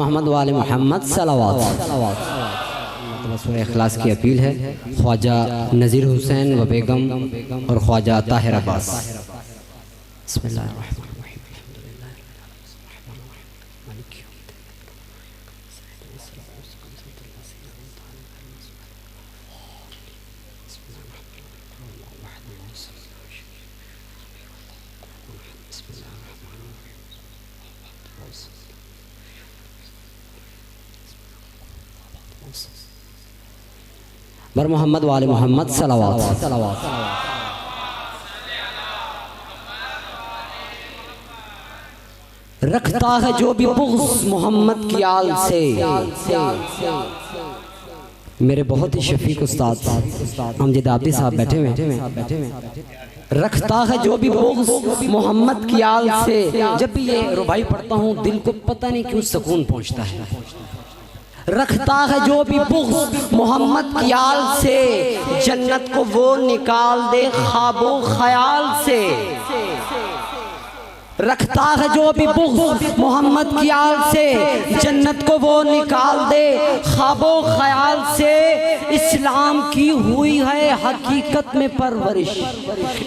मोहम्मद वाले मोहम्मद सलावत। मतलब सूरह इखलास की अपील है ख्वाजा नज़ीर हुसैन व बेगम और ख्वाजा ताहिर अब्बास। बर मोहम्मद वाले मोहम्मद सलावत। रखता है जो भी बुग़्ज़ मोहम्मद की आल से। मेरे बहुत ही शफीक उस्ताद अमजद आबदी साहब बैठे हुए। रखता है जो भी बुग़्ज़ मोहम्मद की आल से। जब भी ये रुबाई पढ़ता हूँ दिल को पता नहीं क्यों सुकून पहुँचता है। रखता है जो भी बुग़्ज़ मोहम्मद की आल से, जन्नत को वो निकाल दे ख्वाबो ख्याल से। रखता है जो भी बुग़्ज़ मोहम्मद की आल से, जन्नत को वो निकाल दे ख्वाबो ख्याल से। इस्लाम की हुई है हकीकत में परवरिश,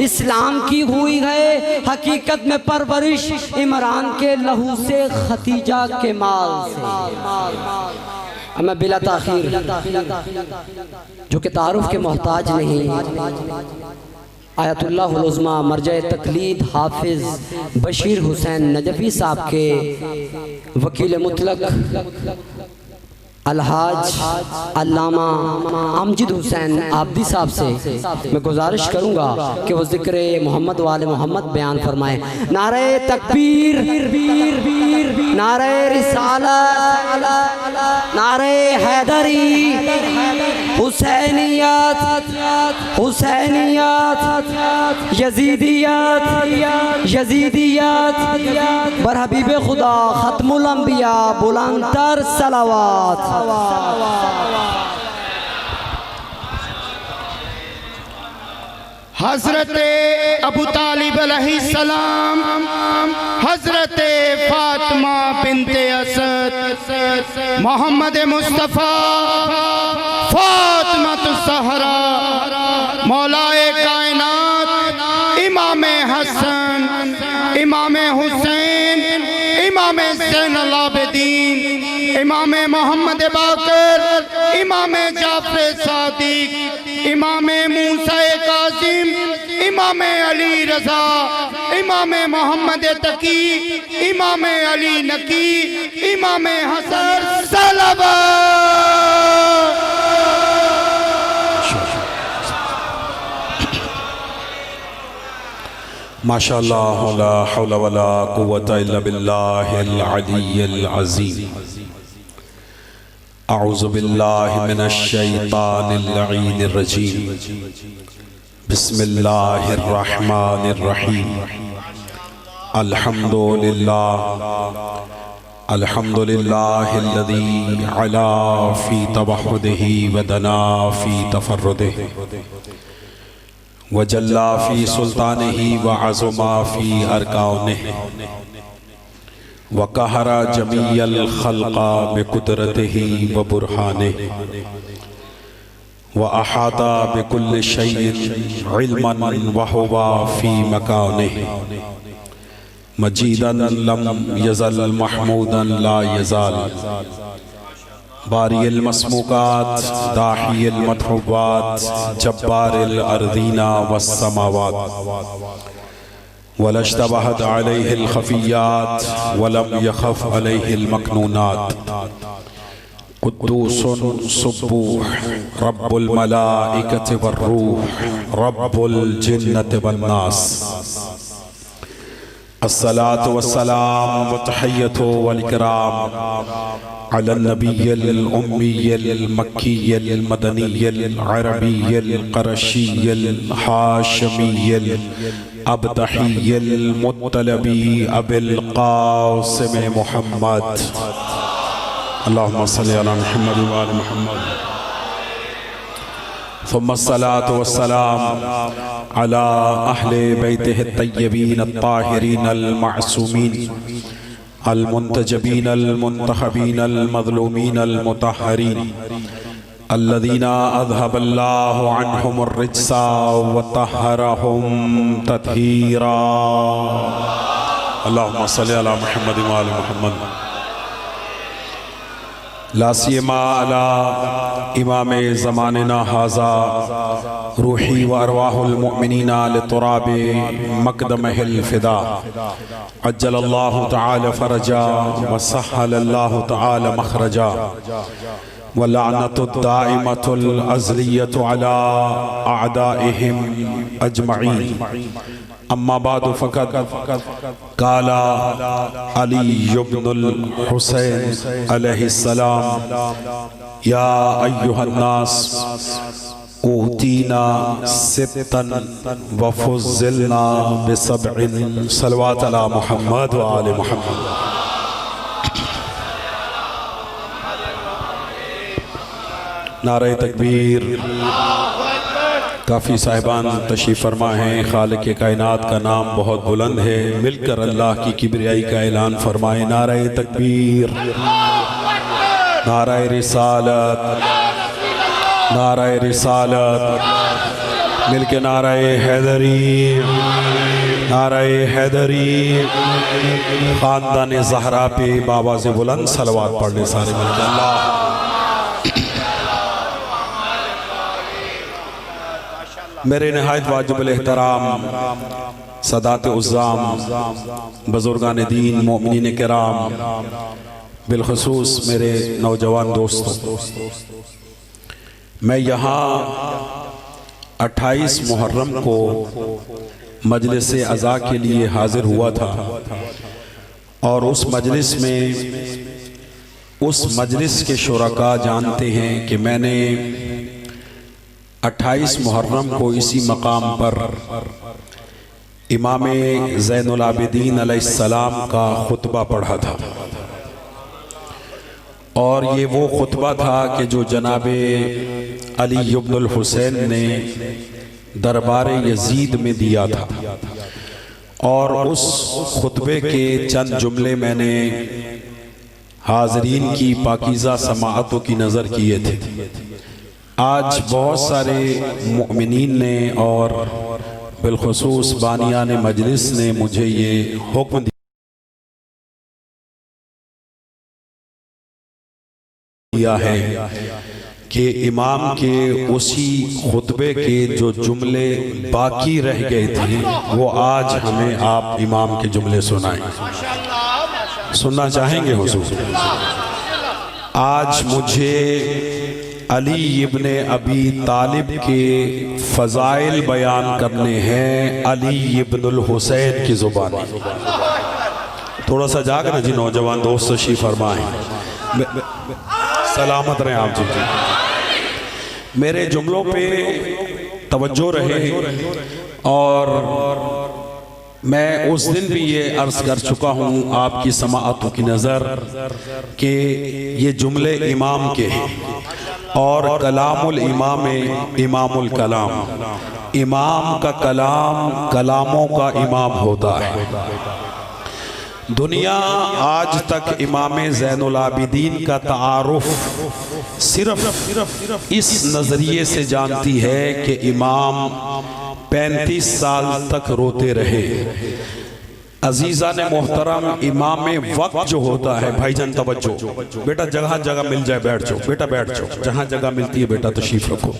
इस्लाम की हुई है हकीकत में परवरिश। इमरान के लहू से खदीजा के माल से। मैं बिला ताखीर जो कि तारुफ के मोहताज नहीं, आयतुल्लाहुल उज़्मा मरजा तक़लीद हाफिज़ बशीर हुसैन नजफ़ी साहब के वकील मुतलक अलहाज अल्लामा अमजद हुसैन आबदी साहब से मैं गुजारिश करूँगा कि वो ज़िक्र मोहम्मद वाले मोहम्मद बयान फरमाए। नारे तकबीर, नारे रिसालत, नारे हैदरी, हुसैनियत, हुसैनियत, यजीदियत, यजीदियत, बर हबीब खुदा खत्मुल अंबिया बुलंदतर सलावत। हजरत अबू तालिब अलैहिस्सलाम, हजरत फातिमा बिनते असद, मोहम्मद मुस्तफ़ा, फातिमा ज़हरा, मौलाए कायनात, इमाम हसन, इमाम हुसैन, इमाम ज़ैनुल आबिदीन, इमाम मोहम्मद बाकर, इमाम जाफर सादिक, इमाम मूसा कासिम, इमाम अली रज़ा, इमाम मोहम्मद तकी, इमाम अली नकी, इमाम हसन सलावत। माशाअल्लाह ला हौला वला कुव्वता इल्ला बिल्लाहिल अलिय्यिल अज़ीम। अऊज़ु बिल्लाहि मिनश शैतानिर लईनिर रजीम। बिस्मिल्लाहिर रहमानिर रहीम। अल्हम्दुलिल्लाह, अल्हम्दुलिल्लाहिल्लज़ी अला फ़ी तवह्हुदिही व दना फ़ी तफ़र्रुदिही व जल्ला फ़ी सुल्तानिही व अज़मा फ़ी अरकानिही व कहरा जमीअल ख़ल्क़ा बिक़ुदरतिही व बुरहानिही व अहाता बिकुल्लि शैइन इल्मन व हुवा फ़ी मकानिही मजीदन लम यज़ल महमूदन ला यज़ाल बारियल मस्मूकात दाहियल मतहुबात जब्बारिल अर्दीना वस्समावात वलश्तबहत अलैहिल खफ़ियात वलम यख़फ़ अलैहिल मकनूनात कुद्दूसुन सुब्बूह रब्बुल मलाइकति वर्रूह रब्बुल जिन्नति वन्नास। अस्सलातु वस्सलाम व तहिय्यतु वल इकराम अला नबिय्यिल उम्मिय्यिल मक्किय्यिल मदनिय्यिल अरबिय्यिल क़रशिय्यिल हाशिमिय्यिल अबतहिय्यिल मुत्तलबी अबिल क़ासिम मुहम्मद। अल्लाहुम्मा सल्लि अला मुहम्मद व आलि मुहम्मद। सुम्मस्सलातु वस्सलाम अला अहले बैतिहि तय्यबीन अत्ताहिरीन अल मासूमीन अल-मुंतजबीन अल-मुंतखबीन अल-मज़लूमीन अल-मुतहहरीन अल्लज़ीना अज़हबल्लाहु अन्हुमुर रिज्सा व तहहरहुम तत्हीरा। अल्लाहुम्मा सल्लि अला मुहम्मद व आलि मुहम्मद। ला सियमा अला इमाम ज़मानिना हाज़ा रूही व अरवाहुल मुअमिनीना लितुराबि मक़दमिहिल फ़िदा अज्जलल्लाहु तआला फ़रजा व सह्हलल्लाहु तआला मख़रजा व लअनतुद दाइमतुल अज़लियतु अला अअदाइहिम अजमईन। अम्मा बाद फ़क़द क़ाला अली इब्नुल हुसैन अलैहिस्सलाम या अय्युहन्नास ऊतीना सित्तन व फ़ुज़्ज़िलना बिसब्इन सलवात अला मुहम्मद व आलि मुहम्मद। नारे तकबीर। काफ़ी साहिबान तशरीफ़ फरमा हैं। खालिक कायनात का नाम बहुत बुलंद है, मिलकर अल्लाह की किबरियाई का ऐलान फरमाए। नारे तकबीर, नारे रिसालत, नारे रिसालत, मिलके नारे हैदरी, नारे हैदरी। ख़ानदान ज़हरा पे बाबा से बुलंद सलवात पढ़ने सारे मिलकर अल्लाह। मेरे नहायत वाजिबुल एहतराम सदात उज़्ज़ाम बुज़ुर्गान दीन मोमिनीन किराम, बिलखुसूस मेरे नौजवान दोस्तों, मैं यहाँ 28 मुहर्रम को मजलिस अज़ा के लिए हाज़िर हुआ था और उस मजलिस में उस मजलिस के शुरका जानते हैं कि मैंने 28 मुहर्रम को इसी मकाम पर इमाम ज़ैनुल आबिदीन अलैहिस्सलाम का खुतबा पढ़ा था और ये वो खुतबा था कि जो जनाबे अली इब्नुल हुसैन ने दरबार यजीद में दिया था और उस खुतबे के चंद जुमले मैंने हाज़रीन की पाकीज़ा समाअतों की नज़र किए थे। आज बहुत सारे मुअमिनीन ने और बिलखुसूस बानियान मजलिस ने मुझे ये हुक्म दिया है कि इमाम के उसी खुतबे के जो जुमले बाकी रह गए थे वो आज हमें आप इमाम के जुमले सुनाएं। सुनना चाहेंगे हुजूर? आज मुझे अली इब्ने अबी तालिब के फ़ज़ाइल बयान करने हैं अली इब्नुल हुसैन की ज़ुबानी। थोड़ा सा जाग ना जी नौजवान दोस्त तशरीफ़ फरमाएं। सलामत रहें आप जी। मेरे जुमलों पे तवज्जो रहे और मैं उस दिन भी ये अर्ज़ कर चुका हूँ आपकी समाअतों की नज़र कि ये जुमले इमाम के हैं और कलामुल इमाम इमामुल कलाम, इमाम का कलाम कलामों का इमाम होता है। दुनिया आज तक इमाम ज़ैनुल आबिदीन का तारुफ सिर्फ इस नज़रिए से जानती है कि इमाम 35 साल तक रोते रहे। अजीज़ा ने मोहतरम, इमाम वक्त जो होता है, भाईजान तवज्जो, बेटा जगह जगह मिल जाए बैठ जाओ, बेटा बैठ जाओ, जहाँ जगह मिलती है बेटा तशरीफ़ रखो।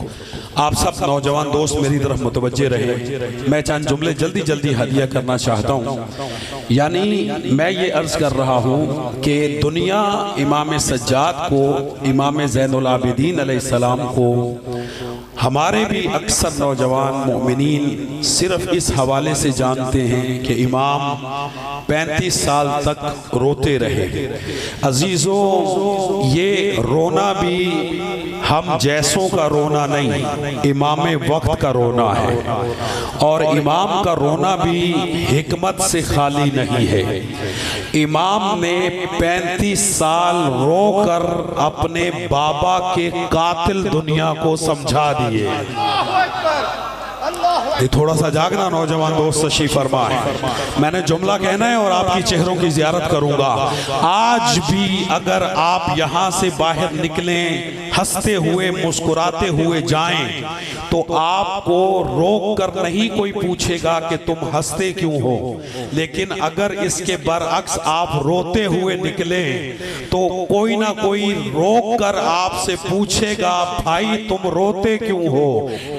आप सब नौजवान दोस्त मेरी तरफ मुतवज्जे रहे। मैं चंद जुमले जल्दी जल्दी हदिया करना चाहता हूँ। यानी मैं ये अर्ज़ कर रहा हूँ कि दुनिया इमाम सज्जाद को, इमाम ज़ैनुल आबिदीन अलैहिस्सलाम को, हमारे भी अक्सर नौजवान मोमिनीन सिर्फ इस हवाले से जानते हैं कि इमाम 35 साल तक रोते रहे। अजीज़ों, ये रोना भी हम जैसों का रोना नहीं, इमाम वक्त का रोना है और इमाम का रोना भी हिकमत से खाली नहीं है। इमाम ने 35 साल रोकर अपने बाबा के कातिल दुनिया को समझा दिए। ये थोड़ा सा जागना नौजवान दोस्त तशरीफ फरमा है। मैंने जुमला कहना है और आपकी चेहरों की जियारत करूंगा। आज भी अगर आप यहाँ से बाहर निकलें हंसते हुए मुस्कुराते हुए जाएं तो आपको रोक कर नहीं कोई पूछेगा कि तुम हंसते क्यों हो, लेकिन अगर इसके बरअक्स आप रोते हुए निकले तो कोई ना कोई रोक कर आपसे पूछेगा भाई तुम रोते क्यों हो।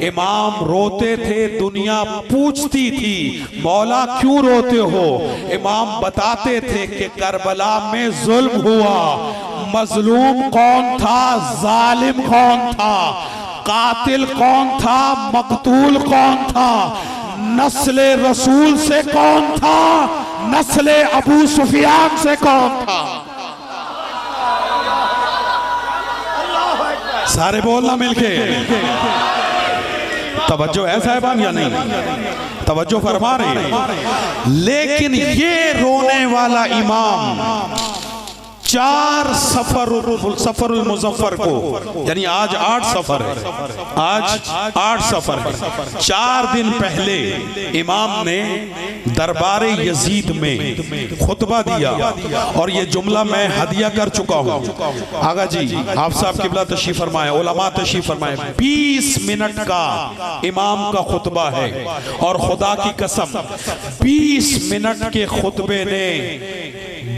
इमाम रोते थे, दुनिया पूछती थी मौला क्यों रोते हो। इमाम बताते थे कि करबला में जुल्म हुआ, मजलूम कौन था, जालिम कौन था, कातिल कौन था, मकतूल कौन था, नस्ले रसूल से कौन था, नस्ले अबू सुफियान से कौन था। सारे बोलना मिलके। तवज्जो है साहिबान या नहीं? तवज्जो फरमा रहे हैं। लेकिन ये रोने वाला इमाम 4 सफरुल मुजफ्फर को, यानी आज 8 सफर है, आज 8 सफर है, 4 दिन पहले इमाम ने दरबार यजीद में खुतबा दिया और ये जुमला मैं हदिया कर चुका हूँ। आगा जी आप साहब किबला तशरीफ फरमाए, उलमा तशरीफ फरमाए। 20 मिनट का इमाम का खुतबा है और खुदा की कसम 20 मिनट के खुतबे ने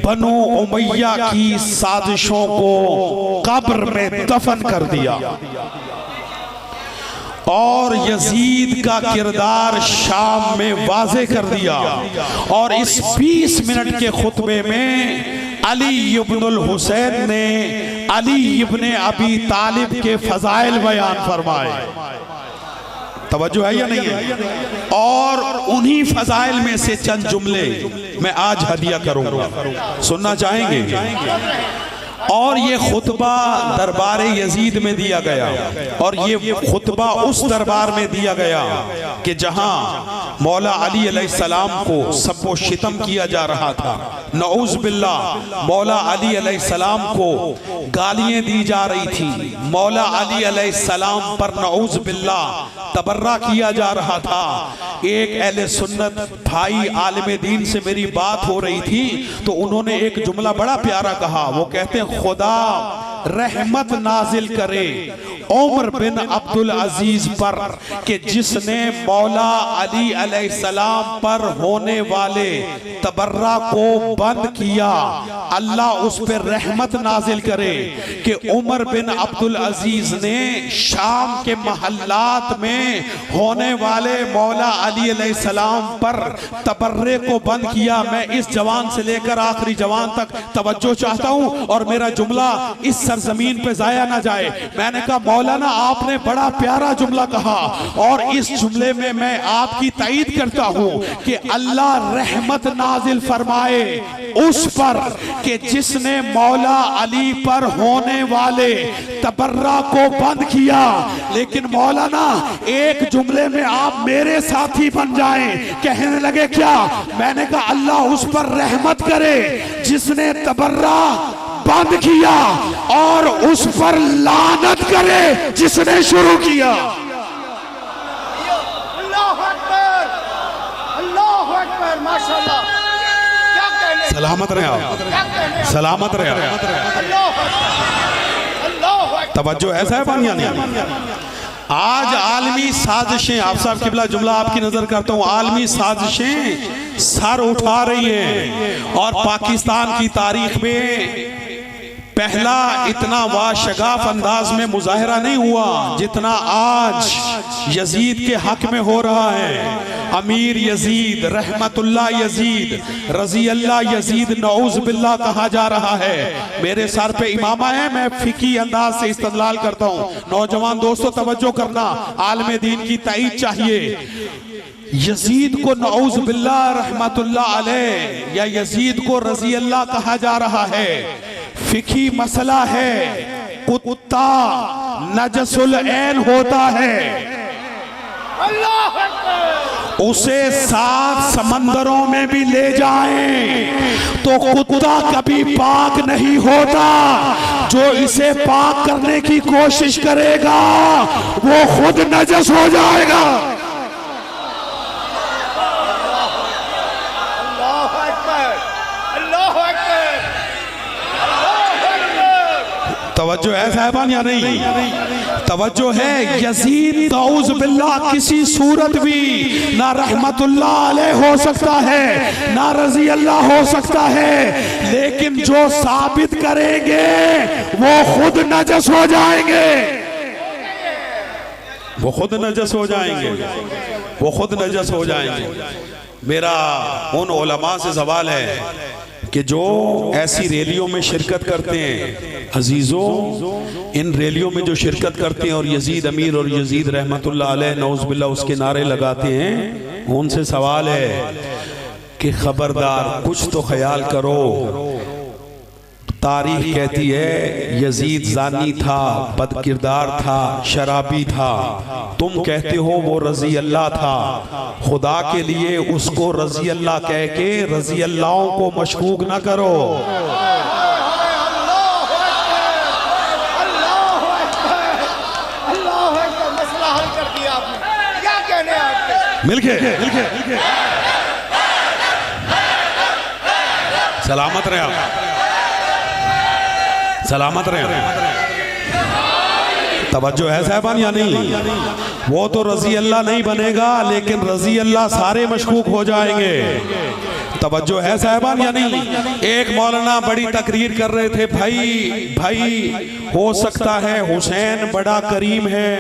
बनो उमैया की साजिशों को कब्र में दफन कर दिया और यजीद का किरदार शाम में वाज़े कर दिया। और इस 20 मिनट के खुतबे में अली इब्नुल हुसैन ने अली इब्ने अबी तालिब के फजाइल बयान फरमाए। तवज्जो है या नहीं है? और उन्हीं फजाइल में से चंद जुमले मैं आज हदिया करूंगा, सुनना चाहेंगे? और ये खुतबा दरबार यजीद में दिया गया और ये खुतबा उस दरबार में दिया गया कि जहां मौला अली अलैहिस्सलाम को सबो शितम किया जा रहा था। नऊज बिल्लाह मौला अली अलैहिस्सलाम को गालियां दी जा रही थी, मौला अली अलैहिस्सलाम पर नऊज बिल्लाह तबर्रा किया जा रहा था। एक अहले सुन्नत भाई आलिम दीन से मेरी बात हो रही थी तो उन्होंने एक जुमला बड़ा प्यारा कहा। वो कहते हैं खुदा रहमत नाजिल करे उमर बिन अब्दुल अजीज पर कि जिसने मौला अली अलैहिस्सलाम पर होने वाले तबर्रा को बंद किया, अल्लाह उस पर रहमत नाजिल करे कि उमर बिन अब्दुल अजीज ने शाम के महल्लात में होने वाले मौला अली अलैहिस्सलाम पर तबर्रे को बंद किया। मैं इस जवान से लेकर आखिरी जवान तक तवज्जो चाहता हूं और मेरा जुमला इस सरजमीन पे जाया ना जाए। मैंने कहा मौलाना आपने बड़ा प्यारा जुमला कहा और इस जुमले में मैं आपकी ताईद करता हूं कि अल्लाह रहमत नाजिल फरमाए उस पर कि जिसने मौला अली पर होने वाले तबर्रा को बंद किया। लेकिन मौलाना एक जुमले में आप मेरे साथी बन जाएं। कहने लगे क्या? मैंने कहा अल्लाह उस पर रहमत करे जिसने तबर्रा बंद किया और उस पर लानत करे जिसने शुरू किया। अल्लाह अकबर, अल्लाह अकबर, माशाअल्लाह। क्या कहने, सलामत रहे आप, सलामत रहे आप। तवज्जो ऐसा है बानिया नहीं? आज आलमी साजिशें, आप साहब किबला जुमला आपकी नजर करता हूं, आलमी साजिशें सर उठा रही हैं और पाकिस्तान की तारीख में पहला इतना वाशगाफ अंदाज में मुजाहिरा नहीं हुआ जितना आज यजीद के हक में हो रहा है। अमीर यजीद, रहमतुल्लाह यजीद, रजी अल्लाह यजीद नऊज बिल्लाह कहा जा रहा है। मेरे सर पे इमामा है, मैं फिकी अंदाज से इस्तदलाल करता हूँ। नौजवान दोस्तों तवज्जो करना, आलम दीन की ताईद चाहिए। यजीद को नऊज बिल्लाह रहमतुल्लाह अलैह या यजीद को रजी अल्लाह कहा जा रहा है। फिकी मसला है, कुत्ता नजसुल ऐन होता है, उसे 7 समंदरों में भी ले जाएं तो कुत्ता कभी पाक नहीं होता। जो इसे पाक करने की कोशिश करेगा वो खुद नजस हो जाएगा। तवज्जो है साहबान या नहीं? तवज्जो है। यजीद ताउज़ बिल्लाह किसी सूरत भी ना रहमतुल्लाह अलैह हो सकता है ना रजी अल्लाह हो सकता है, लेकिन जो साबित करेंगे वो खुद नजस हो जाएंगे, वो खुद नजस हो जाएंगे, वो खुद नजस हो जाएंगे। मेरा उन उलमा से सवाल है कि जो ऐसी रैलियों में शिरकत करते हैं, अजीजों इन रैलियों में जो शिरकत करते हैं और यजीद अमीर और यजीद रहमतुल्लाह अलैह नौज़ बिल्लाह उसके नारे लगाते हैं, उनसे सवाल है कि खबरदार कुछ तो ख्याल करो। तारीख कहती है यजीद जानी था, बदकिरदार था, शराबी था, तुम कहते हो वो रजी अल्लाह था। खुदा के लिए उसको रजी अल्लाह कह के रजी अल्लाहों को मशकूक ना करो। मसला हल कर दिया आपने, क्या कहने आपके? मिलके सलामत रहे आप, सलामत रहे। तवज्जो है साहबान या नहीं? वो तो रजी अल्लाह नहीं बनेगा, लेकिन रजी अल्लाह सारे मशकूक हो जाएंगे। तवज्जो है साहबान या नहीं? एक मौलाना बड़ी तकरीर कर रहे थे, भाई हो सकता है हुसैन बड़ा करीम है,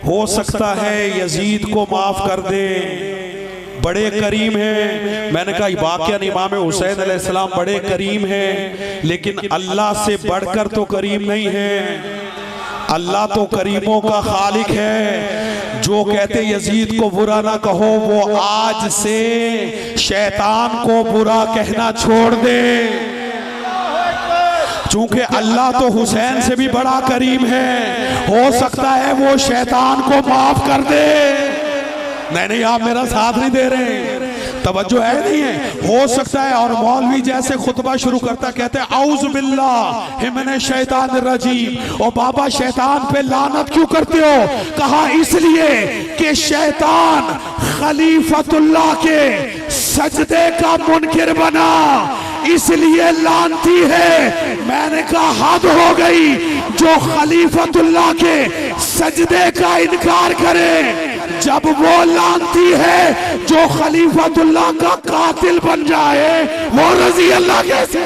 हो सकता है यजीद को माफ कर दे, बड़े करीम है। मैंने कहा वाक़या इमाम हुसैन अलैहिस्सलाम बड़े करीम है, लेकिन अल्लाह से बढ़कर तो करीम नहीं है। अल्लाह तो करीमों का खालिक है। जो कहते यजीद को बुरा ना कहो, वो आज से शैतान को बुरा कहना छोड़ दे, चूंकि अल्लाह तो हुसैन से भी बड़ा करीम है। हो सकता है वो शैतान को माफ कर दे। नहीं, आप मेरा साथ नहीं दे रहे। तवज्जो है नहीं है? हो सकता है। और मौलवी जैसे खुतबा शुरू करता कहते हैं औज़ु बिल्लाह मिनश शैतानिर रजीम। और बाबा शैतान पे लानत क्यों करते हो? कहा इसलिए कि शैतान खलीफतुल्लाह के सजदे का मुनकिर बना, इसलिए लानती है। मैंने कहा हद हो गई, जो खलीफतुल्लाह के सजदे का इनकार करे जब वो लानती है, जो खलीफतुल्लाह का कातिल बन जाए वो रजी अल्लाह कैसे?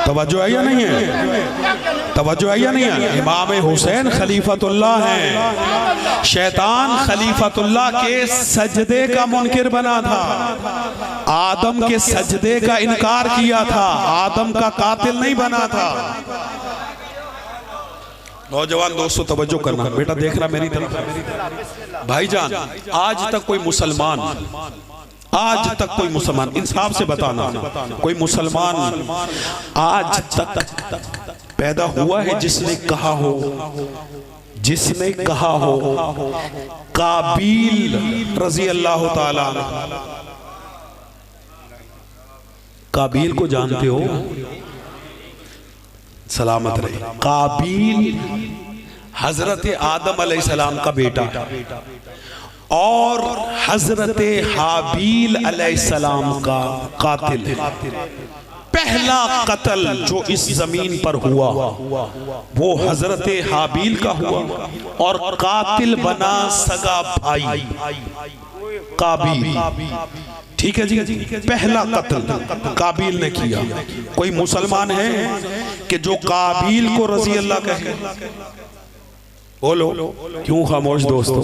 तवज्जो है या नहीं है? तवज्जो है या नहीं है? इमाम हुसैन खलीफतुल्लाह हैं, शैतान खलीफतुल्लाह के सजदे का मुनकिर बना था, आदम के सजदे का इनकार किया था, आदम का कातिल नहीं बना था। नौजवान दोस्तों तवज्जो करना, बेटा देखना मेरी तरफ। भाईजान आज तक कोई मुसलमान, आज तक कोई मुसलमान, इंसाफ से बताना, कोई मुसलमान आज तक पैदा हुआ है जिसने कहा हो, जिसने कहा हो काबील रजी अल्लाह ताला, काबील को जानते हो? सलामत रहे। काबील हजरत आदम अलैहिस्सलाम का बेटा और हजरत हाबील अलैहिस्सलाम का कातिल है। पहला कत्ल जो इस जमीन पर हुआ वो हजरत हाबील का हुआ और कातिल बना सगा भाई काबील। ठीक है जी, पहला कत्ल काबील ने किया। कोई मुसलमान है कि जो काबील को रजी अल्लाह कहे? बोलो, क्यों खामोश दोस्तों?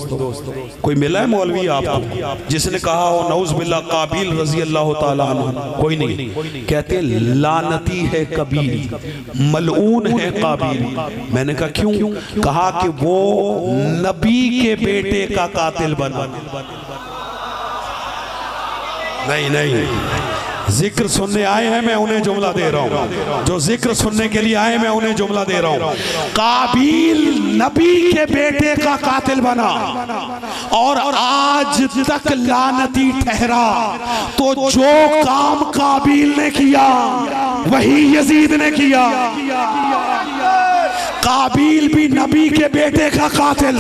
कोई मिला है मौलवी आपको जिसने कहा हो नौज़ बिल्लाह काबील रजी अल्लाह ताला अन्हु? कोई नहीं। कहते लानती है कबील, मलऊन है काबील। मैंने कहा क्यों? कहा कि वो नबी के बेटे का कातिल बना। नहीं, जिक्र सुनने आए हैं, मैं उन्हें जुमला दे रहा हूं। जो जिक्र सुनने के लिए आए मैं उन्हें जुमला दे रहा हूं। काबील नबी के बेटे का कातिल बना और आज तक लानती ठहरा। तो जो काम काबील ने किया वही यजीद ने किया। काबिल भी नबी के बेटे का कातिल,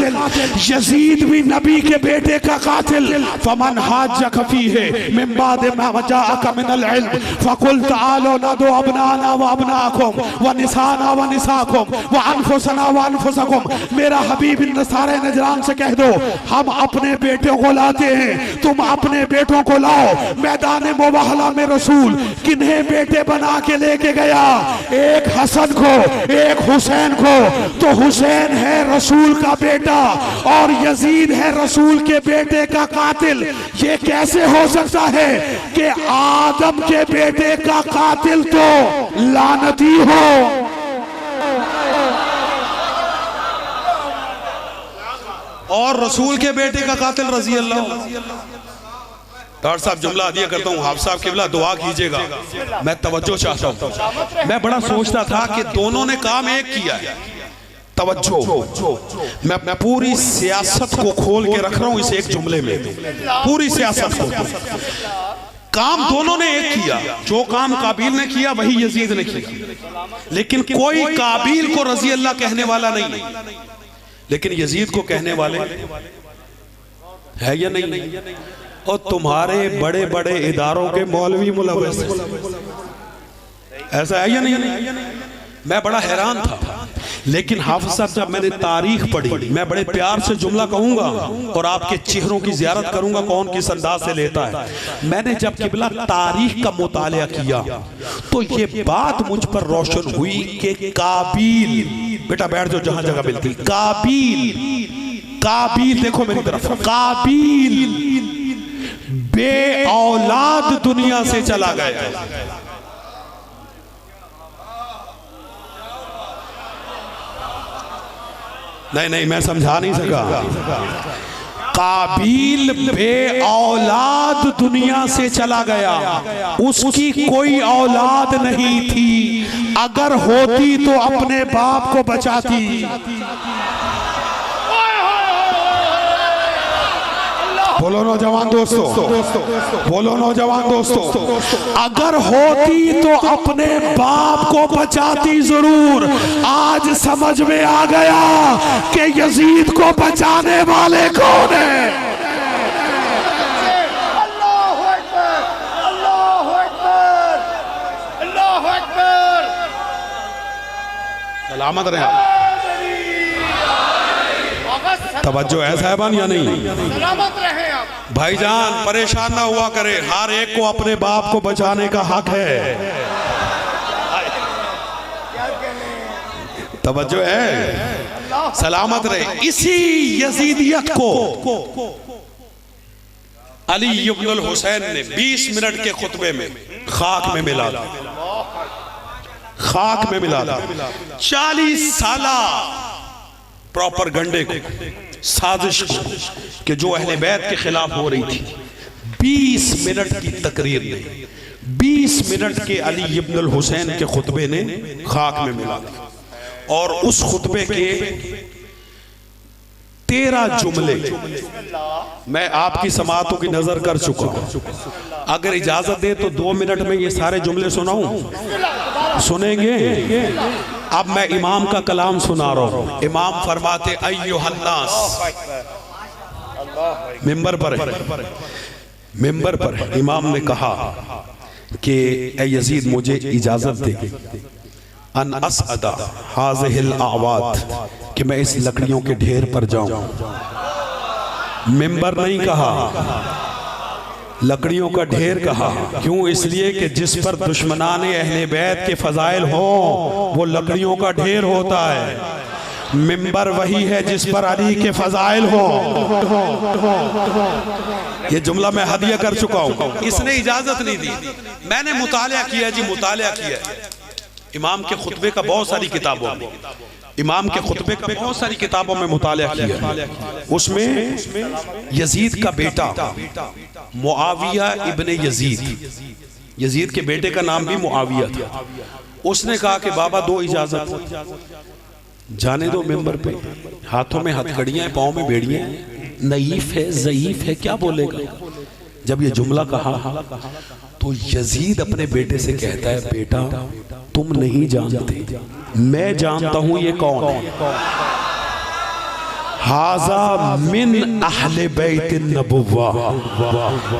यजीद भी नबी के बेटे का कातिल। फमन हाज्जक फीहि मिन बाद मा जाअक मिनल इल्म फकुल तआलू नदू अबनाना व अबनाकुम व निसाना व निसाकुम व अनफुसना व अनफुसकुम। मेरा हबीब इन सारे नजरान से कह दो, हम अपने बेटों को लाते हैं, तुम अपने बेटों को लाओ। मैदान मुबाहला में रसूल किन्हें बेटे बना के लेके गया? एक हसन को, एक हुसैन को। तो हुसैन है रसूल का बेटा और यजीद है रसूल के बेटे का कातिल। ये कैसे हो सकता है कि आदम के बेटे का कातिल तो लानती हो? और रसूल के बेटे का कातिल रजी अल्लाह। डॉक्टर साहब जुमला दिया करता हूँ, हाफ साहब किबला दुआ कीजिएगा, मैं तवज्जो चाहता हूँ। मैं बड़ा सोचता था कि दोनों ने काम एक किया है, तवज्जो। मैं पूरी सियासत को खोल के रख रहा हूँ इस एक जुमले में, पूरी सियासत को। काम दोनों ने एक किया, जो काम काबिल ने किया वही यजीद ने किया, लेकिन कोई काबिल को रजी अल्लाह कहने वाला नहीं, लेकिन यजीद को कहने वाले है या नहीं? और तुम्हारे बड़े बड़े इदारों के मौलवी मुलव्वस ऐसा है या नहीं? मैं बड़ा हैरान था, लेकिन हाफिज साहब जब मैंने तारीख पढ़ी, मैं बड़े प्यार से जुमला कहूंगा और आपके चेहरों की जियारत करूंगा कौन किस अंदाज से लेता है। मैंने जब किबला तारीख का मुतालिया किया तो ये बात मुझ पर रोशन हुई कि काबिल, बेटा बैठ जाओ जहां जगह मिलती, काबिल देखो मेरी तरफ, काबिल बे औलाद दुनिया से चला गया। नहीं, मैं समझा नहीं सका। काबिल बे औलाद दुनिया से चला गया, उसकी कोई औलाद नहीं थी, अगर होती तो अपने बाप को बचाती। बोलो नौजवान दोस्तों, बोलो नौजवान दोस्तों, अगर होती तो अपने बाप को बचाती जरूर। आज समझ में आ गया कि यजीद को बचाने वाले कौन है। अल्लाहु अकबर, अल्लाहु अकबर, अल्लाहु अकबर। सलामत रहे। तवज्जो है साहबान या नहीं? सलामत रहे आप भाईजान, परेशान ना हुआ करे, हर एक को अपने बाप को बचाने का हक है। तवज्जो है, सलामत रहे। इसी यजीदियत को अली इब्नुल हुसैन ने 20 मिनट के खुतबे में खाक में मिला था, खाक में मिला था। 40 साला प्रॉपर गंडे को, साजिश को कि जो अहले बैत के खिलाफ हो रही थी, 20 मिनट की तकरीर ने, 20 मिनट के अली इब्नुल हुसैन के खुतबे ने खाक में मिला। और उस खुतबे के 13 जुमले मैं आपकी समातों की नजर कर चुका हूं। अगर इजाजत दे तो 2 मिनट में ये सारे जुमले सुनाऊं? सुनेंगे? अब मैं इमाम का कलाम सुना रहा हूं। इमाम फरमाते अय्युहन्नास, मिंबर पर इमाम ने कहा कि ए यजीद मुझे इजाजत दे अन असअदा हाज़िहिल आवाद, कि मैं इस लकड़ियों के ढेर पर जाऊं। मिंबर नहीं कहा, लकड़ियों का ढेर कहा। क्यों? इसलिए कि जिस पर दुश्मनाने अहले बैत के फजाइल हो वो लकड़ियों का ढेर होता है। मिंबर वही है जिस पर अली के फजाइल हो। ये जुमला मैं हदिया कर चुका हूं, इसने इजाजत नहीं दी। मैंने मुतालिया किया जी, मुतालिया किया इमाम के खुतबे का बहुत सारी किताबों में, इमाम के खुतबे का बहुत सारी किताबों में मुतालिया किया। उसमें यजीद का बेटा मुआविया इब्ने यजीद, यजीद के बेटे का नाम भी मुआविया था। उसने कहा कि बाबा दो इजाजत, जाने दो मिंबर पे, हाथों में हथकड़ियां, पाँव में बेड़ियां, नईफ है, ज़ईफ है, क्या बोलेगा। जब ये जुमला कहा तो यजीद अपने बेटे से कहता है, बेटा तुम नहीं जानते मैं जानता हूं ये कौन है। हाजा मिन अहले बैत नबुव्वा,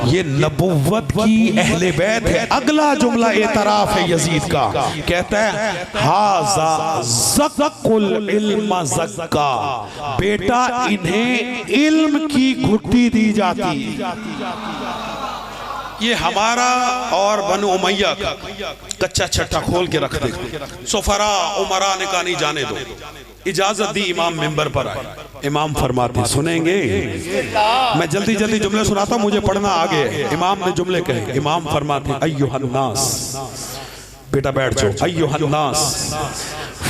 ये नबुव्वत की अहले बैत है। अगला जुमला एतराफ है यजीद का, कहता है हाजा ज़क्कुल इल्म ज़क्का, बेटा इन्हें इल्म की घुट्टी दी जाती। ये हमारा और बनु उमैया का कच्चा छट्टा खोल के रख दे। सुफरा उमरा ने कहा नहीं जाने दो, इजाजत दी, इमाम मिंबर पर आए। इमाम फरमाते सुनेंगे, मैं जल्दी जल्दी जुमले सुनाता हूं, मुझे पढ़ना आगे है। इमाम ने जुमले कहे। इमाम फरमाते अय्युहन्नास, बेटा बैठ जाओ। अय्युहन्नास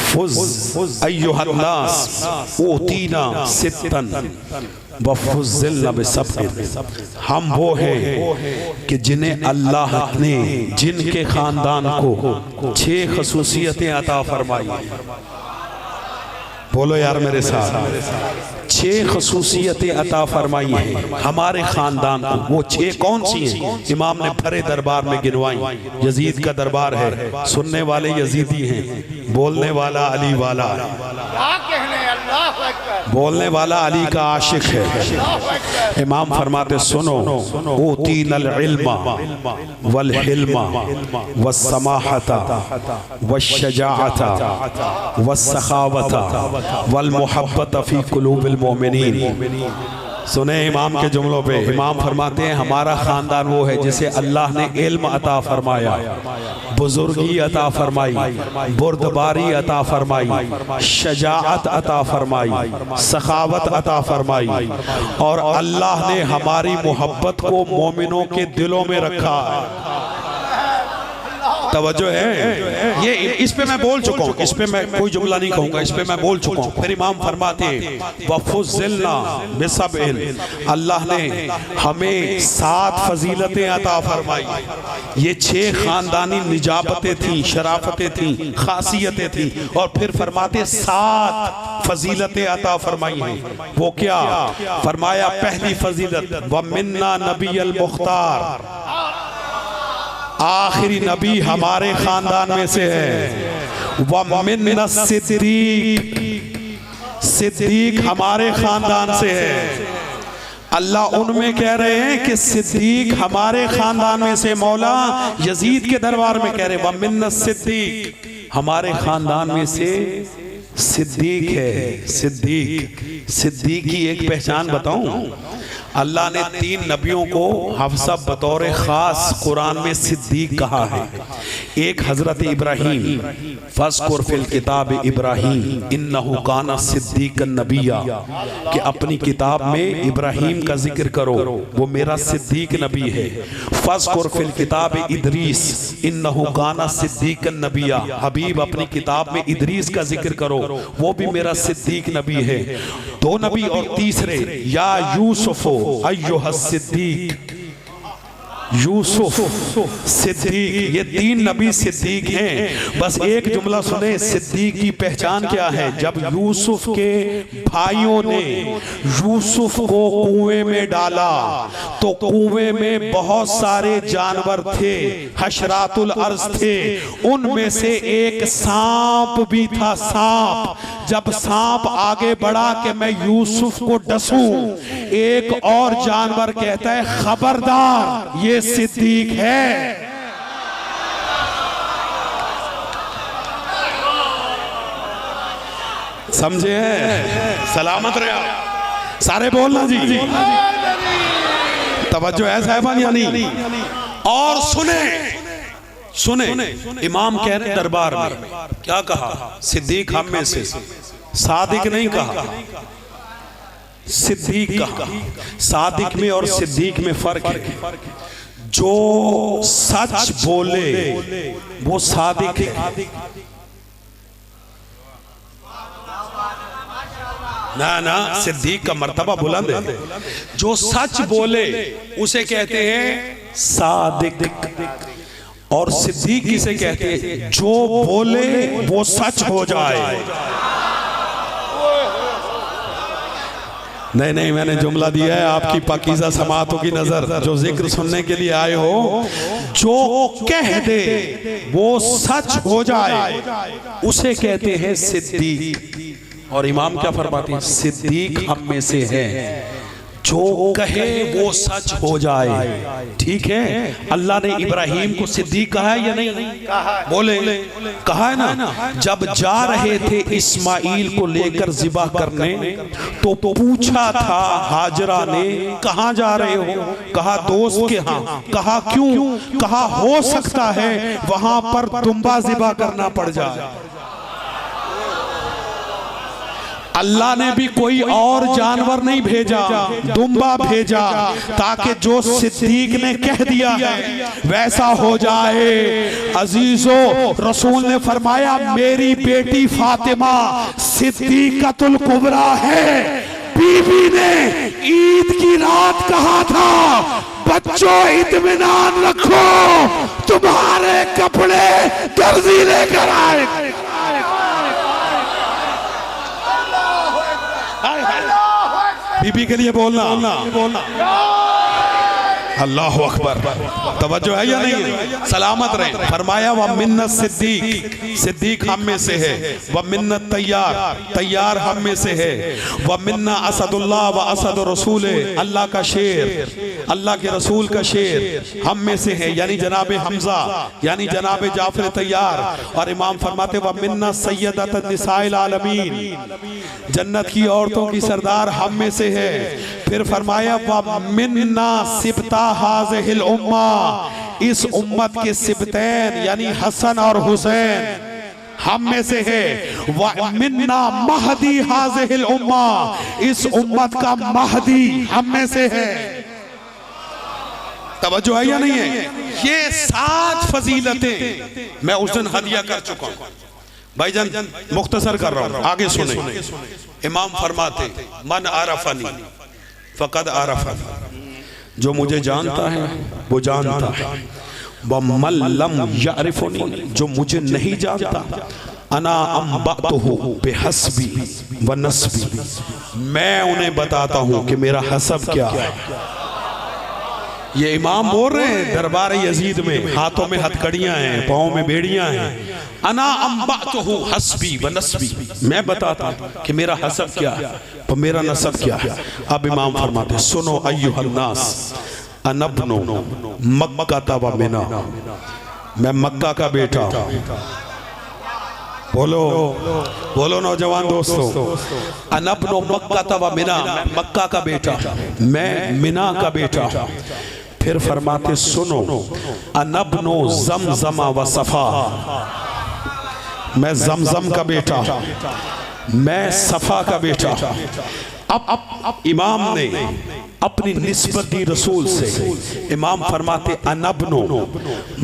फुज अय्युहन्नास ओतीना सित्तन वफुज़िलना बिसब्र, हम वो हैं कि जिन्हें अल्लाह ने जिनके खानदान को 6 खसूसियतें अता फरमाई। बोलो यार मेरे साथ, 6 खसूसियतें अता फरमाई हैं हमारे खानदान को। वो 6 कौन सी हैं? इमाम ने भरे दरबार में गिनवाई। यजीद का दरबार है, सुनने वाले यजीदी हैं, बोलने वाला अली वाला, बोलने वाला अली का आशिक है। इमाम फरमाते सुनो, ओतीनल इल्मा वल हिल्मा वस्समाहता वश्शजाअता वस्सखावता वल मुहब्बत फी कुलूबिल मोमिनीन। सुने इमाम के जुमलों पे। इमाम फरमाते हैं हमारा खानदान वो है जिसे अल्लाह ने इल्म अता फरमाया, बुजुर्गी अता फरमाई, बुर्दबारी अता फरमाई, शजाअत अता फरमाई, सखावत अता फरमाई, और अल्लाह ने हमारी मोहब्बत को मोमिनों के दिलों में रखा। तवज्जो है ये, इस पे मैं बोल चुका हूँ, इस पे मैं कोई जुमला नहीं कहूँगा, इस पे मैं बोल चुका हूँ। फिर इमाम फरमाते वफुज़िलना बिसब्र, अल्लाह ने हमें 7 फजीलतें अता फरमाई। ये 6 खानदानी निजाबतें थी, शराफतें थी, खासियतें थी, और फिर फरमाते 7 फजीलतें अता फरमाई हैं। वो क्या फरमाया? पहली फजीलत व मिन्ना नबील मुख्तार, आखिरी नबी हमारे खानदान में से है। व मिन्ना सिद्दीक, सिद्दीक हमारे खानदान से है। अल्लाह उनमें कह रहे हैं कि सिद्दीक हमारे खानदान में से। मौला यजीद के दरबार में कह रहे व मिन्ना सिद्दीक, हमारे खानदान में से सिद्दीक है। सिद्दीक, सिद्दीक की एक पहचान बताऊं? अल्लाह ने 3 नबियों को हफ्सा बतौर खास कुरान में सिद्दीक कहा है। एक हजरत इब्राहीम, फज़कुर फिल किताब इब्राहीम इन्नहु काना सिद्दीकन नबिया, कि अपनी किताब में इब्राहीम का जिक्र करो, वो मेरा सिद्दीक नबी है। फज़कुर फिल किताब इदरीस इन्नहु काना सिद्दीकन नबिया, हबीब अपनी किताब में इदरीस का जिक्र करो, वो भी मेरा सिद्दीक नबी है। 2 नबी और तीसरे या यूसुफ अय्युहा सिद्दीक, यूसुफ सिद्दीक, ये 3 नबी सिद्दीक हैं। बस एक जुमला सुने, सिद्दीक की पहचान क्या है? जब यूसुफ के भाइयों ने यूसुफ को कुएं में डाला तो कुएं में बहुत सारे जानवर थे, हशरातुल अर्ज थे, उनमें से एक सांप भी था। सांप, जब सांप आगे बढ़ा कि मैं यूसुफ को डसूं, एक और जानवर कहता है खबरदार, ये सिद्दीक है। समझे? सलामत रहे। सारे बोलना जी। तवज्जो है साहिबान यानी। और सुने, सुने इमाम कह रहे दरबार में क्या कहा? सिद्दीक हम में से, सादिक नहीं कहा, सिद्दीक कहा। सादिक में और सिद्दीक में फर्क है। जो सच बोले वो सादिक है। ना ना, सिद्दीक का मर्तबा बुलंद है। जो सच बोले उसे कहते हैं सादिक, और सिद्दीक किसे कहते हैं? जो बोले वो सच हो जाए। नहीं नहीं, मैंने जुमला दिया है आपकी पाकीज़ा समातों की नजर, जो जिक्र सुनने के लिए आए हो, जो कह दे वो सच हो जाए उसे कहते हैं सिद्दीक। और इमाम क्या फरमाते हैं? सिद्दीक हम में से है जो कहे वो सच हो जाए। ठीक है, अल्लाह ने इब्राहिम को सिद्दीक कहा है या नहीं? बोले, कहा है ना। जब जा रहे थे इस्माइल को लेकर ज़िबा करने तो पूछा था हाजरा ने, कहाँ जा रहे हो? कहा दोस्त के यहाँ। कहा क्यों? कहा हो सकता है वहां पर दुम्बा ज़िबा करना पड़ जाए। अल्लाह ने भी कोई और जानवर नहीं भेजा, दुम्बा भेजा, ताकि जो सिद्दीक ने कह दिया है वैसा हो जाए। अजीजो, रसूल ने फरमाया मेरी बेटी फातिमा सिद्दीकतुल कुबरा है। बीबी ने ईद की रात कहा था, बच्चों इत्मीनान रखो, तुम्हारे कपड़े दर्जी लेकर आए। बीबी के लिए बोलना, अल्लाह अकबर। तवज्जो है या नहीं? सलामत रहे। फरमाया व मिन्नत सिद्दीक, सिद्दीक हम में से है। व मिन्नत तैयार, तैयार हम में से है। व मिन्ना असदुल्लाह व असद रसूल, अल्लाह का शेर, अल्लाह के रसूल का शेर हम में से है, यानी जनाब हमजा, यानी जनाब जाफर तैयार। और इमाम फरमाते व मिन्ना सय्यदत निसाइल आलमीन, जन्नत की औरतों की सरदार हम में से है। फिर फरमाया व मिन्ना सिबता हाज़िहिल उम्मा, इस उम्मत के सिबतैन यानी हसन और हुसैन हम में से है। व मिन्ना महदी हाज़िहिल उम्मा, इस उम्मत का महदी हम में से है। तवज्जो है या नहीं है? ये 7 फजीलतें मैं उस दिन हदिया कर चुका हूं। भाईजान मुख्तसर कर रहा हूं, आगे सुने। इमाम फरमाते मन आरफनी फकद आरफनी, जो मुझे जानता है वो जानता है। व मन लम यारिफुनी, जो मुझे नहीं जानता, अना अंबअतुहु बिहस्बी व नस्बी, मैं उन्हें बताता हूं कि मेरा हसब क्या है। ये इमाम बोल रहे हैं दरबार यजीद में, हाथों में हथकड़ियां हैं, पाँव में बेड़ियां हैं। अना अंबअतुहु हस्बी व नस्बी, मैं बताता हूं कि मेरा हसब क्या है, तो मेरा नसब क्या है। अब इमाम फरमाते सुनो अय्युहन्नास अनब्नु मक्का व मिना, मैं मक्का का बेटा हूं। बोलो बोलो नौजवान दोस्तों, अनब्नु मक्का व मिना, मक्का का बेटा, मैं मिना का बेटा। फिर फरमाते सुनो अनब्नु ज़मज़म व सफ़ा, मैं ज़मज़म का बेटा, मैं सफ़ा का बेटा। अब इमाम ने अपनी निस्बत दी रसूल से। इमाम फरमाते अनब्नु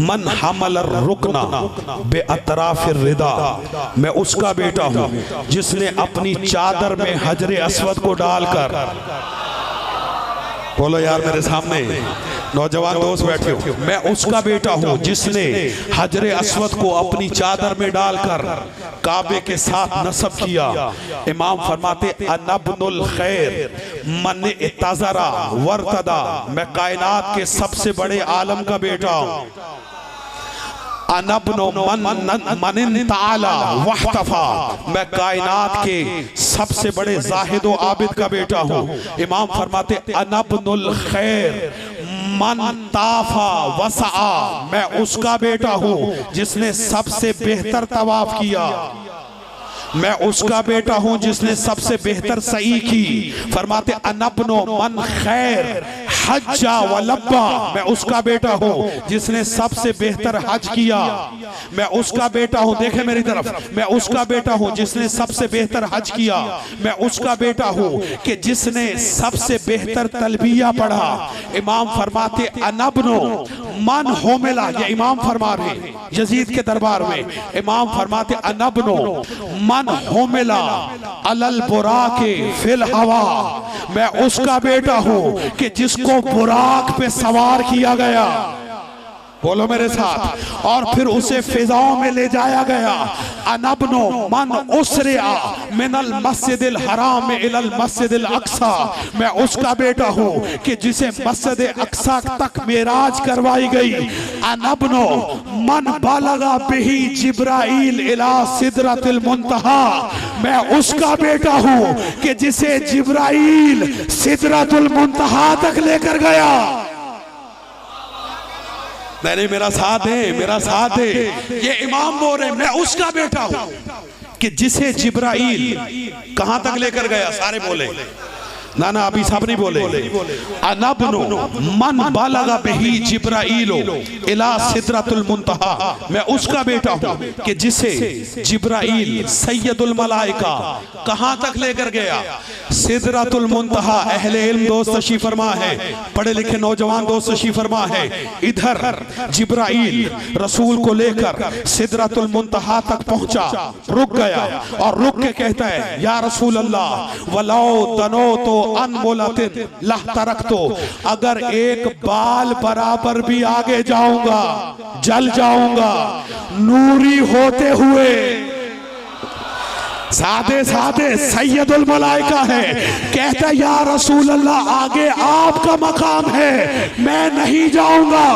मन हमल रुकना बे अतराफ रिदा, मैं उसका बेटा हूं जिसने अपनी चादर में हजरे अस्वद को डालकर, बोलो यार मेरे सामने नौजवान दोस्त बैठे हो, मैं उसका बेटा हूं जिसने हजरे अस्वद को अपनी चादर में डालकर काबे के साथ नसब किया। इमाम फरमाते अनब्नुल खैर मन इतज़रा वर्तदा, मैं कायनात के सबसे बड़े आलम का बेटा हूं। अनब्नु मन ताला वहतफा, मैं कायनात के सबसे बड़े जाहिद व आबिद का बेटा हूं। इमाम फरमाते अनब्नुल खैर मन ताफा वसआ, मैं उसका बेटा हूं जिसने सबसे बेहतर तवाफ किया, मैं उसका बेटा हूं जिसने सबसे बेहतर सही की। फरमाते अनब्नु मन खैर हज्जा व लब्बा, मैं उसका बेटा हूं जिसने सबसे बेहतर हज किया, मैं उसका बेटा हूं, देखे मेरी तरफ, मैं उसका बेटा हूं जिसने सबसे बेहतर हज किया, मैं उसका बेटा हूं कि जिसने सबसे बेहतर तलबिया पढ़ा। इमाम फरमाते अनब्नु मन होमिला, ये इमाम फरमा रहे यजीद के दरबार में, इमाम फरमाते अनब्नु मन होमिला अलल बुराके फिल हवा, मैं उसका बेटा हूं कि जिसको बुराक पे सवार किया गया। बोलो मेरे साथ। और फिर उसे फिजाओं में ले जाया गया। अनबनो मन उसरिया मिनल मस्जिदिल हराम इलल मस्जिदिल अक्सा, मैं उसका बेटा हूँ कि जिसे मस्जिद अक्सा तक मेराज करवाई गई। अनबनो मन बालगा बिही जिब्राइल इला सिदरतिल मुंतहा, मैं उसका बेटा हूँ कि जिसे जिब्राइल सिदरतुल मुंतहा तक लेकर गया। मैंने मेरा साथ है, मेरा साथ है। ये इमाम बोल रहे मैं उसका बेटा हूं कि जिसे जिब्राइल कहां तक लेकर गया। सारे बोले ना ना, अभी साहब नहीं बोले। अनबनो मन बालगा बिही जिब्राइलो इला सिदरतुल मुंतहा, मैं उसका बेटा हूं कि जिसे जिब्राइल सैयदुल मलाइका कहां तक लेकर गया। सिदरतुल मुंतहा अहले इल्म दोस्त तशरीफ फरमा है, पढ़े लिखे नौजवान दोस्त तशरीफ फरमा है। इधर जिब्राइल रसूल को लेकर सिदरतुल मुंतहा तक पहुंचा, रुक गया और रुक के कहता है या रसूल अल्लाह वलाओ तनो तो अनमोलातिन लह तरक, तो अगर एक बाल बराबर भी आगे जाऊंगा जल जाऊंगा नूरी होते हुए। सादे सादे सैयदुल मलाइका है, कहता या रसूल अल्लाह आगे आपका मकाम है, मैं नहीं जाऊंगा,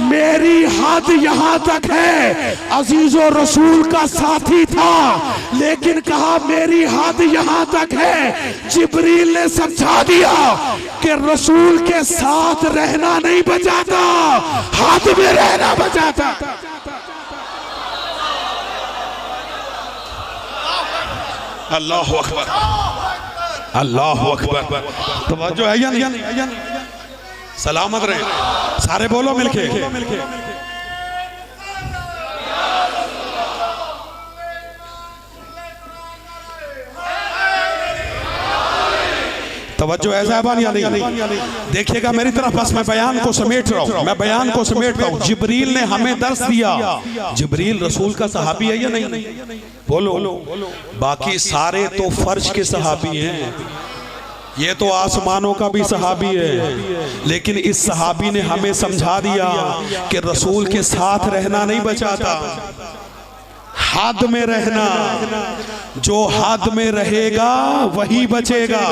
मेरी हद यहां तक है। अजीजो रसूल का साथी था लेकिन कहा मेरी हद यहां तक है। जिब्रील ने समझा दिया कि रसूल के साथ रहना नहीं बचाता, हद में रहना बचाता। अल्लाह अकबर, अल्लाह अकबर। तवज्जो है या नहीं? सलामत रहे सारे, बोलो मिलके। तवज्जो है साहबान या नहीं? देखिएगा मेरी तरफ, बस मैं बयान को समेट रहा हूँ, मैं बयान को समेट रहा हूँ। जिब्रील ने हमें दर्स दिया। जिब्रील रसूल का सहाबी है या नहीं? बोलो। बाकी सारे तो फर्श के सहाबी हैं, ये तो आसमानों का भी सहाबी है, लेकिन इस सहाबी ने हमें समझा दिया कि रसूल के साथ रहना नहीं बचाता, हद में रहना। जो हद में रहेगा वही बचेगा,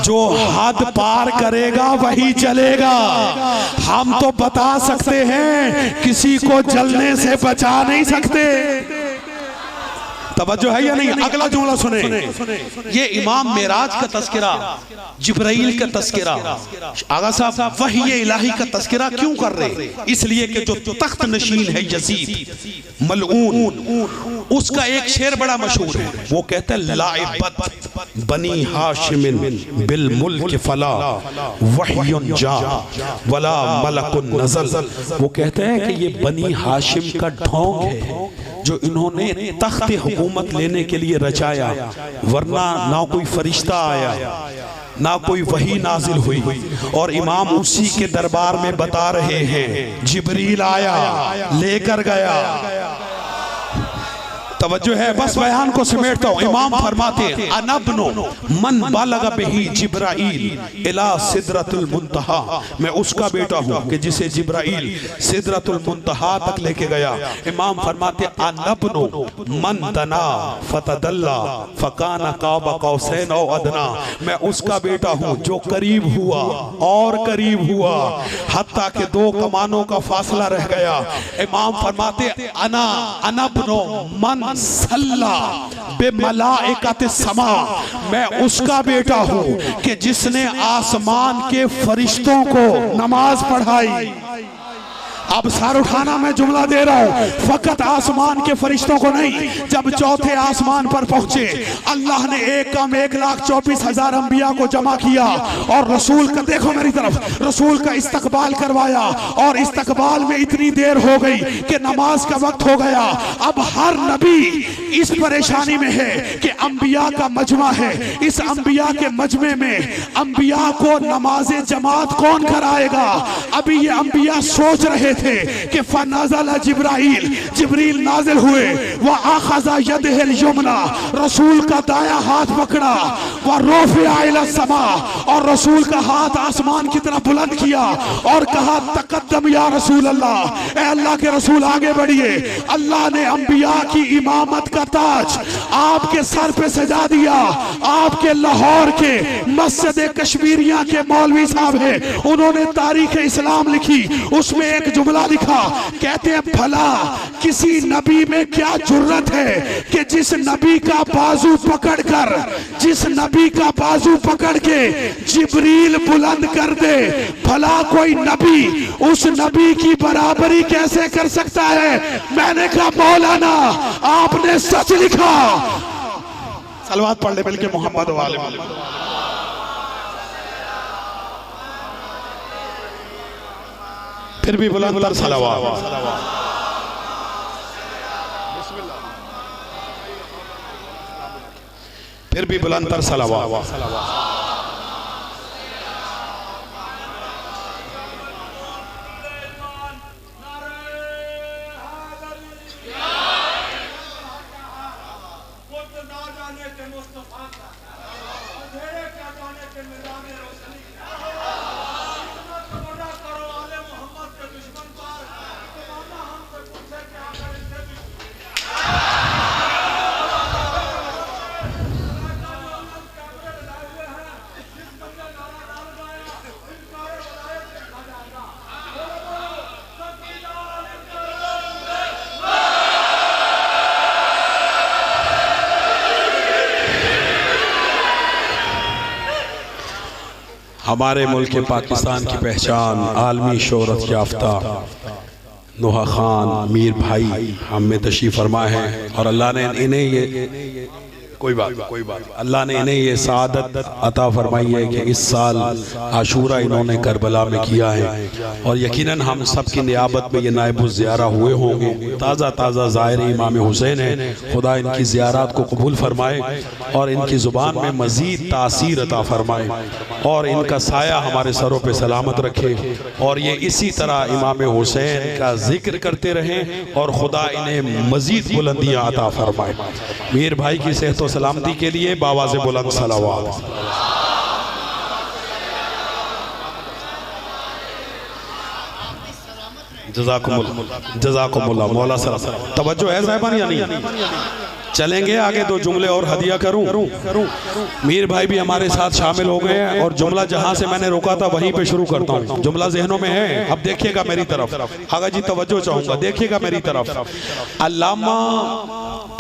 जो हद पार करेगा वही चलेगा। हम तो बता सकते हैं, किसी को जलने से बचा नहीं सकते। तवज्जो है या नहीं? अगला जुमला सुने। ये इमाम मेराज का तस्करा, जिब्राइल का तस्करा, आगा साहब वही इलाही का तस्करा क्यों कर रहे? इसलिए कि जो तख्त नशीन है यजीद मलऊन, उसका एक शेर बड़ा मशहूर है। वो कहता है लाइबत बनी हाशिमिन बिल मुल्क फला वह्युन जा वला मलकुन नज़ल। वो कहते हैं कि ये बनी हाशिम का ढोंग है जो इन्होंने तख्त हुकूमत लेने के लिए रचाया, वरना ना कोई फरिश्ता आया ना कोई वही नाजिल हुई। और इमाम उसी के दरबार में बता रहे हैं जिब्रील आया लेकर गया। तवज्जो है, बस बयान को समेटता हूं। इमाम फरमाते अनबनो मन बालगा बिही जिब्राइल इला सिदरतुल मुंतहा, मैं उसका बेटा हूं कि जिसे जिब्राइल सिदरतुल मुंतहा तक लेके गया। इमाम फरमाते अनबनो मन दना फतदल्ला फकाना काबा कौसैन औ अदना, मैं उसका बेटा हूं जो करीब हुआ और करीब हुआ, हत्ता के दो कमानों का फासला रह गया। इमाम फरमाते अनबनो मन सल्ला बेमलाइकत समा, मैं उसका बेटा हूं कि जिसने आसमान के फरिश्तों को नमाज पढ़ाई। अब सर उठाना, मैं जुमला दे रहा हूं, फकत आसमान के फरिश्तों को नहीं। जब चौथे आसमान पर पहुंचे, अल्लाह ने 1,24,000 अंबिया को जमा किया और रसूल का, देखो मेरी तरफ, रसूल का इस्तकबाल करवाया। और इस्तकबाल में इतनी देर हो गई कि नमाज का वक्त हो गया। अब हर नबी इस परेशानी में है कि अंबिया का मजमा है, इस अंबिया के मजमे में अंबिया को नमाज जमात कौन कराएगा। अभी ये अंबिया सोच रहे थे कि फनाज़ला जिब्राइल, जिब्रील नाजिल हुए, वह आखज़ा यदहिल यमना, रसूल का दाया हाथ पकड़ा, वह रोफ़िअ इला समा, और रसूल का हाथ आसमान की तरफ बुलंद किया और कहा तक़द्दम या रसूल अल्लाह, ए अल्लाह के रसूल आगे बढ़िए। अल्लाह ने अंबिया की इमामत का ताज आपके सर पे सजा दिया। आपके लाहौर के मस्जिद कश्मीरिया के मौलवी साहब हैं, उन्होंने तारीख इस्लाम लिखी, उसमें एक जुमला लिखा, कहते हैं भला किसी नबी में क्या जुर्रत है कि जिस नबी का बाजू पकड़कर, जिस नबी का बाजू पकड़ के जिब्रील बुलंद कर दे, भला कोई नबी उस नबी की बराबरी कैसे कर सकता है? मैंने कहा मौलाना आपने सच लिखा। सलवात पढ़ ले बल्कि मोहम्मद वाले, फिर भी बुलंद तर सलवात। फिर भी बुलंद तर सलवात। हमारे मुल्क पाकिस्तान की पहचान आलमी शोहरत याफ्ता नोहा खान मीर भाई हम में तशरीफ़ फरमा है, और अल्लाह ने इन्हें ये कोई बात अल्लाह ने इन्हें ये सआदत अता फरमाई है कि इस साल आशूरा इन्होंने करबला में किया है, और यकीनन हम सब की नियाबत में ये नायब ज़ियारा हुए होंगे। ताज़ा ताज़ा ज़ाहिर इमाम हुसैन है, खुदा इनकी ज़ियारत को कबूल फरमाए और इनकी ज़ुबान में मज़ीद तासीर अता फरमाए और इनका साया हमारे सरों पे सलामत रखे, और ये इसी तरह इमाम हुसैन का जिक्र करते रहें और खुदा इन्हें मज़ीद बुलंदियाँ अता फरमाए। मीर भाई की सेहत व सलामती के लिए बाबा से बुलंद सलावत। जज़ाकुमुल्लाह मौला सलाम। तवज्जो है साहिबान या नहीं? चलेंगे आगे, दो जुमले और हदिया करूं। मीर भाई भी हमारे साथ शामिल हो गए हैं और जुमला जहां से मैंने रोका था वहीं पे शुरू करता हूं। जुमला ज़हनों में है, अब देखिएगा मेरी तरफ। आगा जी तवज्जो चाहूंगा, देखिएगा मेरी तरफ। अल्लामा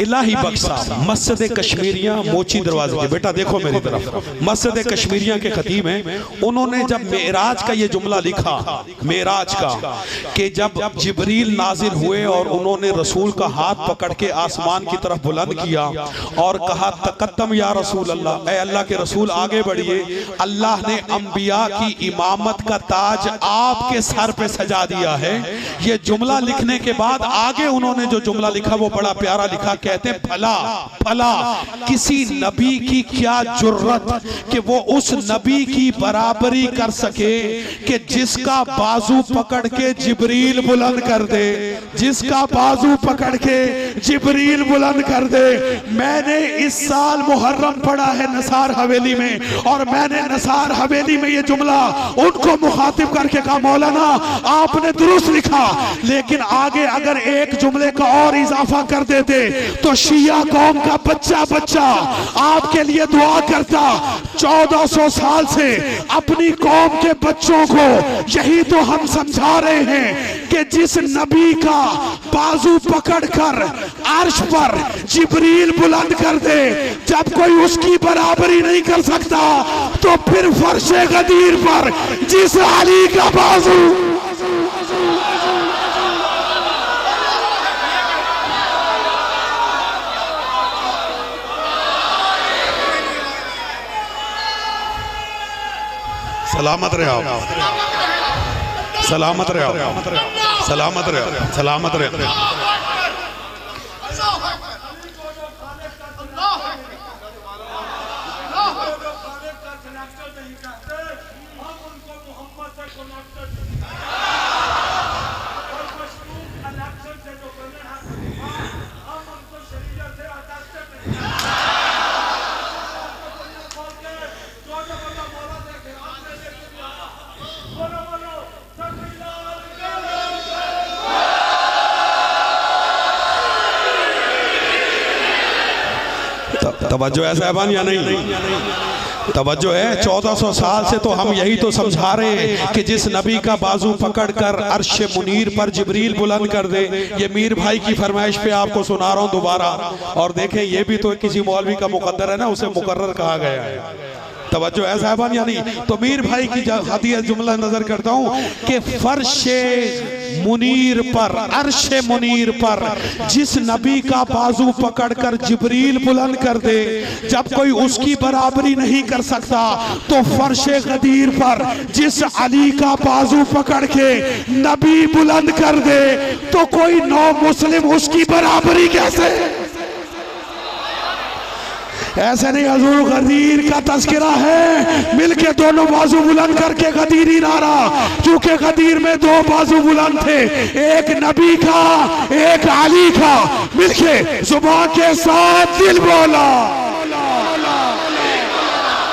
इलाही बख्श साहब मस्जिद कश्मीरिया मोची दरवाजे के, बेटा देखो मेरी तरफ, मस्जिद कश्मीरिया के खतीब हैं। उन्होंने जब मेराज का ये जुमला लिखा, मेराज का, कि जब जिब्रील नाजिल हुए और उन्होंने रसूल का हाथ पकड़ के आसमान की तरफ बुलंद किया और कहा तक़द्दम या रसूल अल्लाह, ए अल्लाह के रसूल आगे बढ़िए। अल्लाह ने अंबिया की इमामत का ताज आपके सर पे सजा दिया है। ये जुमला लिखने के बाद आगे उन्होंने जो जुमला लिखा वो बड़ा प्यारा लिखा, कहते हैं भला भला किसी नबी की क्या जुर्रत कि वो उस नबी की बराबरी कर सके कि जिसका बाजू पकड़ के जिब्रील बुलंद कर दे, जिसका बाजू पकड़ के जिब्रील बुलंद कर दे। मैंने इस साल मुहर्रम पढ़ा है नसार हवेली में, और मैंने नसार हवेली में ये जुमला उनको मुखातिब करके कहा मौलाना आपने दुरुस्त लिखा, लेकिन आगे अगर एक जुमले का और इजाफा कर देते तो शिया कौम का बच्चा बच्चा आपके लिए दुआ करता। 1400 साल से अपनी कौम के बच्चों को यही तो हम समझा रहे हैं कि जिस नबी का बाजू पकड़कर अर्श पर जिब्रील बुलंद कर दे, जब कोई उसकी बराबरी नहीं कर सकता तो फिर फर्शे गदीर पर जिस अली का बाजू। सलामत रहे आप, सलामत रहे आप, सलामत रहे, सलामत रहे। तवज्जो है साहबान या नहीं? तवज्जो है। 1400 साल से तो हम यही तो समझा रहे हैं कि जिस नबी का बाजू पकड़कर अर्श मुनीर पर जिब्रील बुलंद कर दे। ये मीर भाई की फरमाइश पे आपको सुना रहा हूँ दोबारा। और देखें ये भी तो किसी मौलवी का मुकद्दर है ना, उसे मुकर्रर कहा गया है। तवज्जो है साहबान या नहीं? तो मीर भाई की हदीया जुमला नजर करता हूँ कि फर्शे मुनीर पर, अर्शे मुनीर पर जिस नबी का बाजू पकड़कर जिब्रील बुलंद कर दे, जब कोई उसकी बराबरी नहीं कर सकता, तो फर्शे गदीर पर जिस अली का बाजू पकड़ के नबी बुलंद कर दे, तो कोई नौ मुस्लिम उसकी बराबरी कैसे? ऐसे नहीं, हजूर गदीर का तस्करा है। मिलके दोनों बाजू बुलंद करके गदीर ही नारा, क्योंकि गदीर में दो बाजू बुलंद थे, एक नबी का एक अली का। मिलके जुबान के साथ दिल बोला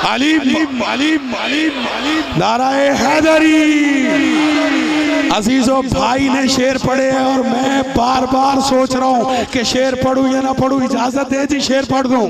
अली अली अली नाराए हैदरी। अजीजों, भाई ने शेर पढ़े हैं और मैं बार बार सोच रहा हूँ कि शेर पढ़ूं या ना पढ़ूं। इजाजत दे जी शेर पढ़ दूं।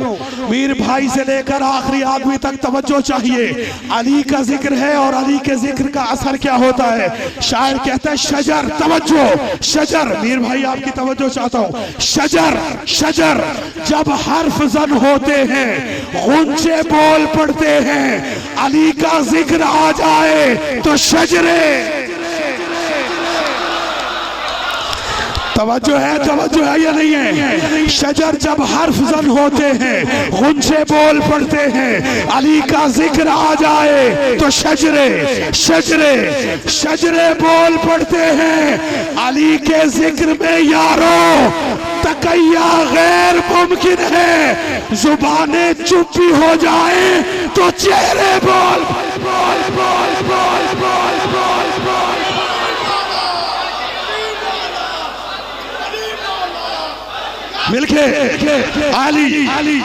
मीर भाई से लेकर आखिरी आदमी तक तवज्जो चाहिए। अली का जिक्र है और अली के जिक्र का असर क्या होता है? शायर कहता है शजर, तवज्जो, शजर। मीर भाई आपकी तवज्जो चाहता हूँ। शजर, शजर जब हर्फ जन होते हैं, गुंजे बोल पड़ते हैं, अली का जिक्र आ जाए तो शजरे। तवज्जो है या नहीं है? शजर जब हर्फ जन होते हैं, गुंजे बोल पड़ते हैं, अली का जिक्र आ जाए तो शजरे शजरे शजरे बोल पड़ते हैं। अली के जिक्र में यारो तकैया गैर मुमकिन है। जुबानें चुप भी हो जाए तो चेहरे बोल बोल बोल बोल बोल बोल बोल। मिलके अली अली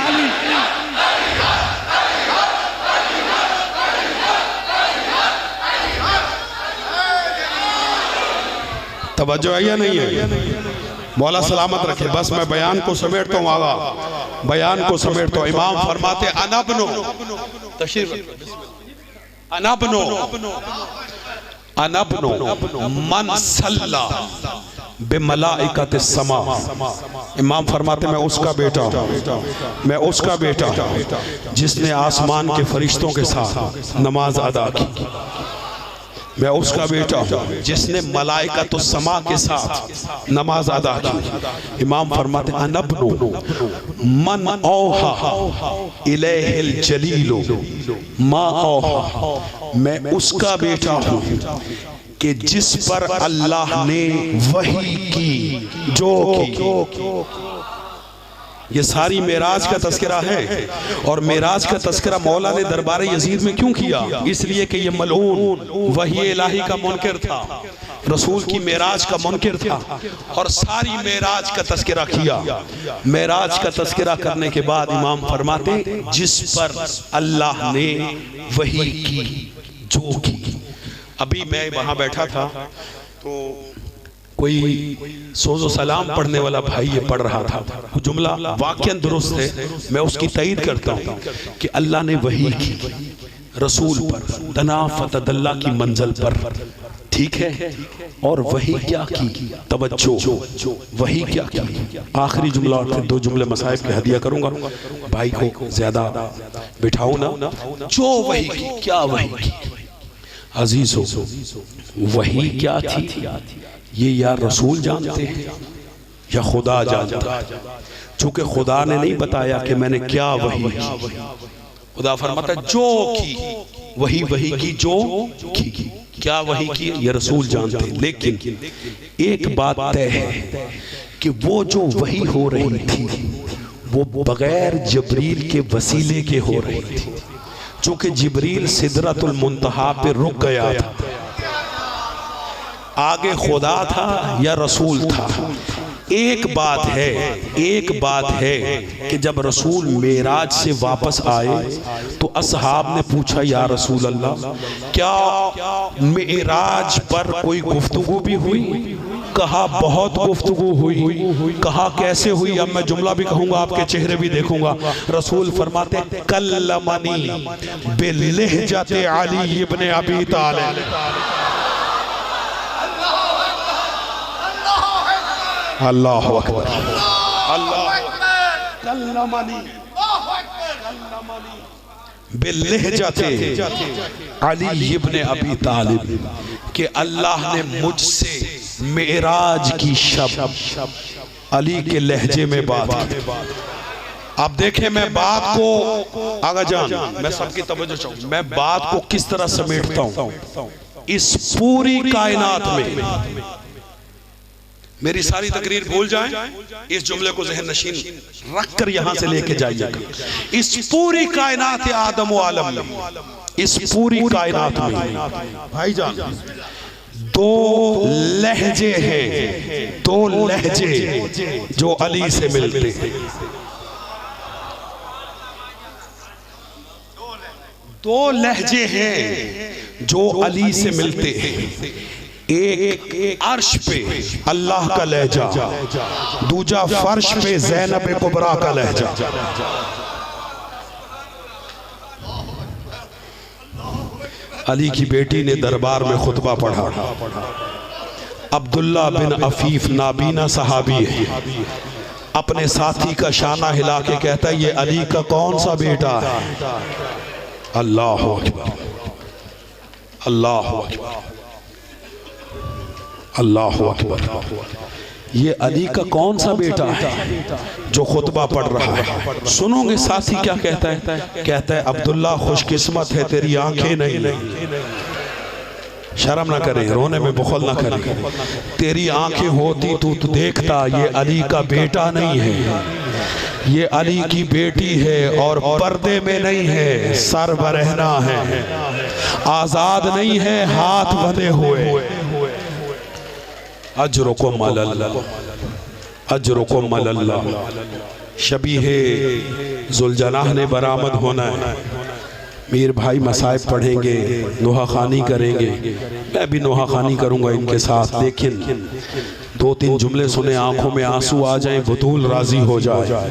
तवज्जो है या नहीं है? मौला सलामत रखे। बस मैं बयान को समेटता हूँ, आगा बयान को समेटता हूँ। इमाम फरमाते अनबनो तशरीफ अनबनो अनबनो मन सल्ला बेमलाइकत समा। इमाम फरमाते मैं उसका बेटा हूँ, मैं उसका बेटा हूँ जिसने आसमान के फरिश्तों के साथ नमाज अदा की। मैं उसका बेटा हूँ जिसने मलाइकत समा के साथ नमाज अदा की। इमाम फरमाते अनबनु मन औहा इलैहिल जलीलो मा औहा। मैं उसका बेटा हूँ कि जिस पर अल्लाह ने वही की जो की। ये सारी मेराज का तस्करा है। और मेराज का तस्करा मौला ने दरबार यजीद में क्यों किया? इसलिए कि ये मलऊन वही इलाही का मुनकिर था, रसूल की मेराज का मुनकिर था, और सारी मेराज का तस्करा किया। मेराज का तस्करा करने के बाद इमाम फरमाते जिस पर अल्लाह ने वही की जो की। अभी मैं वहां बैठा था तो कोई सोजो सलाम पढ़ने वाला भाई ये पढ़ रहा था, जुमला वाकई दुरुस्त है, मैं उसकी तईद करता हूँ कि अल्लाह ने वही की रसूल पर, दना फतदल्ला की मंजिल पर, ठीक है। और वही क्या की? तवज्जो, वही क्या की? आखिरी जुमला और फिर दो जुमले मसाइब के हदिया करूंगा, भाई को ज्यादा बिठाऊं ना। जो वही की, क्या वही की? अजीजों, वही क्या थी ये या रसूल जानते हैं या खुदा जानता है? चूंकि खुदा ने नहीं बताया कि मैंने क्या वही की, खुदा फरमाता जो की वही वही की जो की। क्या वही की ये रसूल जानते हैं। लेकिन एक बात तय है कि वो जो वही हो रही थी वो बगैर जिब्रील के वसीले के हो रही थी। चूंकि जिब्रील सिदरतुल मुंतहा पे रुक गया था, आगे खुदा था या रसूल था। एक बात है कि जब रसूल मेराज से वापस आए तो असहाब ने पूछा या रसूल अल्लाह क्या मेराज पर कोई गुफ्तगू भी हुई? कहा बहुत गुफ्तगू हुई, कहा कैसे हुई, अब मैं जुमला भी कहूंगा, आपके चेहरे भी देखूंगा। रसूल फरमाते कल्लमनी बिलहजते अली इब्ने अबी तालिब। अल्लाहु अकबर, अल्लाह कल्लमनी बिलहजते अली इब्ने अबी तालिब, कि अल्लाह ने मुझसे मेराज की शब अली के लहजे में बात की। अब देखें मैं बात को आगा जान, मैं सबकी तवज्जो चाहूं, मैं बात को किस तरह समेटता हूं। इस पूरी कायनात में मेरी सारी तकरीर भूल जाएं, इस जुमले को ज़हन नशीन रख कर यहां से लेके जाइएगा। इस पूरी कायनात आदम व आलम में, इस पूरी कायनात में भाईजान दो लहजे हैं, दो लहजे जो अली से मिलते हैं। दो लहजे हैं जो अली से मिलते हैं। एक अर्श पे अल्लाह का लहजा, दूजा फर्श पे ज़ैनब कुबरा का लहजा। अली की बेटी ने दरबार में खुतबा पढ़ा। अब्दुल्ला बिन अफीफ नाबीना सहाबी है, अपने साथी का शाना हिला के कहता है ये अली का कौन सा बेटा है। अल्लाह अकबर, अल्लाह अकबर, अल्लाह अकबर। ये अली का कौन सा बेटा है जो खुतबा पढ़ रहा है। सुनोगे साथी क्या कहता है, कहता है अब्दुल्ला खुशकिस्मत है तेरी आंखें नहीं, शर्म ना करें, रोने में बुखल ना करें, तेरी आंखें होती तू तो देखता ये अली का बेटा नहीं है, ये अली की बेटी है और पर्दे में नहीं है, सर बरहना है, आजाद नहीं है, हाथ बंधे हुए। अजरुकुम अल्लाह, अजरुकुम अल्लाह। शबीहे जुलजनाह ने बरामद होना है। मीर भाई मसाइब पढ़ेंगे, नोहा खानी करेंगे, मैं भी नोहा खानी करूँगा इनके साथ, लेकिन दो तीन जुमले सुने आंखों में आंसू आ जाएं, बतूल राजी हो जाए।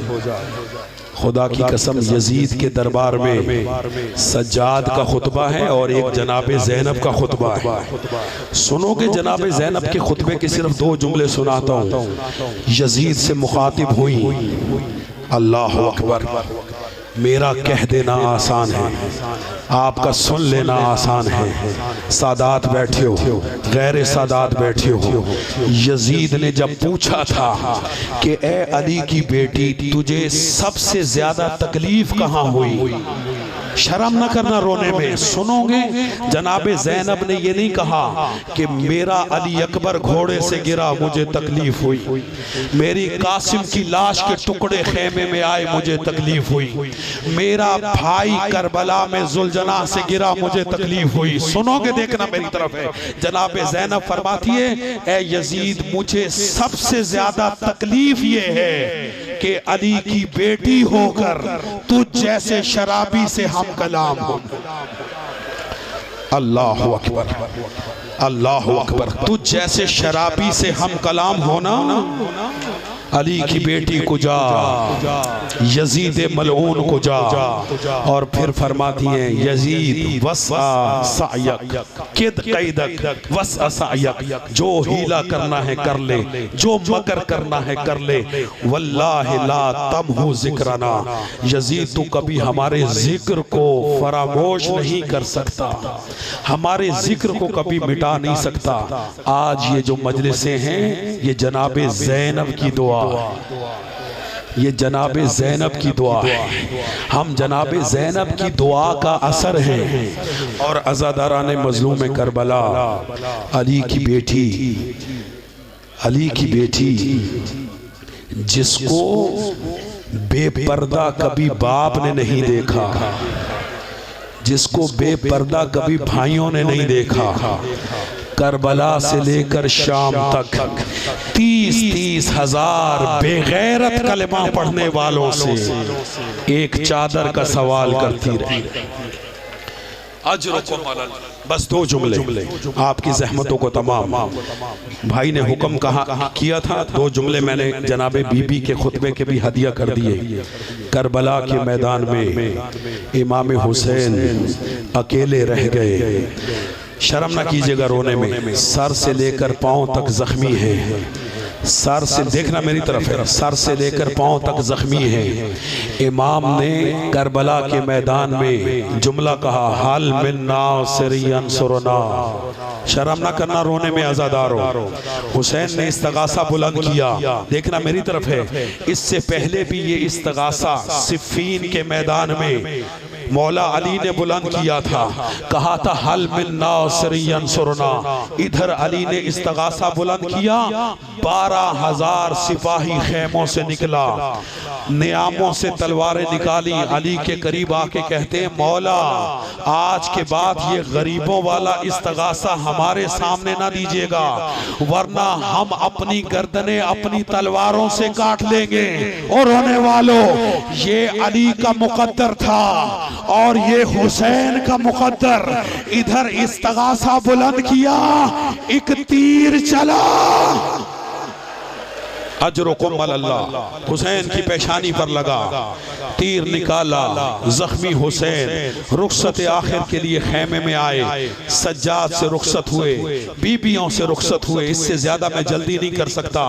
खुदा की कसम यजीद के दरबार में सज्जाद का खुतबा है और एक जनाबे ज़ैनब का खुतबा है। सुनोगे जनाबे ज़ैनब के खुतबे के सिर्फ दो जुमले सुनाता हूँ। यजीद से मुखातिब हुई, अल्लाह अकबर, मेरा कह देना आसान है, आपका सुन लेना आसान है। सादात बैठे हो, गैर सादात बैठे हो। यजीद ने जब पूछा था कि ए अली की बेटी तुझे सबसे ज्यादा तकलीफ कहाँ हुई, शर्म न करना रोने में। सुनोगे जनाबे ज़ैनब ने ये नहीं कहा कि मेरा अली अकबर घोड़े से गिरा मुझे तकलीफ हुई, मेरी कासिम की लाश के टुकड़े खेमे में आए मुझे तकलीफ हुई, मेरा भाई करबला में जुलजना से गिरा मुझे तकलीफ हुई। सुनोगे देखना मेरी तरफ है। जनाबे ज़ैनब फरमाती है ए यजीद मुझे सबसे ज्यादा तकलीफ ये है कि अली की बेटी होकर तुझ जैसे शराबी से हम कलाम हो। अल्लाह अकबर, अल्लाह अकबर। तुझ जैसे शराबी से हम कलाम होना, अली की बेटी को जा, यजीद मलऊन को जा। और फिर फरमाती हैं यजीद वसा सायक किद कैदक वसा सायक, जो हीला करना है कर ले, जो मकर करना है कर ले, वल्लाहि ला तमहु जिक्रना, यजीद तू कभी हमारे जिक्र को फरामोश नहीं कर सकता, हमारे जिक्र को कभी मिटा नहीं सकता। आज ये जो मजलिसें हैं ये जनाबे ज़ैनब की दुआ, ये जनाबे ज़ैनब की दुआ है। हम जनाबे ज़ैनब की दुआ का असर है। और अज़ादारान मज़लूम करबला, अली की बेटी, अली की बेटी जिसको बेपर्दा कभी बाप ने नहीं देखा, जिसको बेपर्दा कभी भाइयों ने नहीं देखा, करबला से लेकर शाम तक 30-30 हजार बेगैरत कलमा पढ़ने वालों से एक चादर का सवाल करती रही। अजरुकुम अल्लाह, बस 2 जुमले आपकी जहमतों को तमाम। भाई ने हुक्म कहा किया था, 2 जुमले मैंने जनाबे बीबी के खुतबे के भी हदिया कर दिए। करबला के मैदान में इमाम हुसैन अकेले रह गए। शर्म ना कीजिएगा रोने में, सर से लेकर पांव तक जख्मी है। सर से देखना मेरी तरफ है, सर से लेकर पांव तक जख्मी है। इमाम ने करबला के मैदान में जुमला कहा, हाल मिन नासिरियन सुरना। शर्म ना करना, रोने में आजादार हो। हुसैन ने इस्तगासा बुलंद किया, देखना मेरी तरफ है। इससे पहले भी ये इस्तगासा सिफ़ीन के मैदान में मौला अली ने बुलंद किया था, कहा था हल मिन नासिरियन सुरना। इधर अली ने इस्तगासा बुलंद किया, 12,000 सिपाही खेमों से निकला, नियामों से तलवारें निकाली। अली के करीब आके कहते हैं, मौला आज के बाद ये गरीबों वाला इस्तगासा हमारे सामने ना दीजिएगा, वरना हम अपनी गर्दनें अपनी तलवारों से काट लेंगे। और रोने वालों, ये अली का मुकद्दर था और ये हुसैन का मुकद्दर। इधर इस्तगासा बुलंद किया, एक तीर चला, अजरुकुम अल्लाह, हुसैन की पेशानी पर लगा, तीर निकाला। जख्मी हुसैन रुखसत आखिर के लिए खेमे में आए, सज्जाद से रुखसत हुए, बीबियों से रुखसत हुए। इससे ज्यादा मैं जल्दी नहीं कर सकता।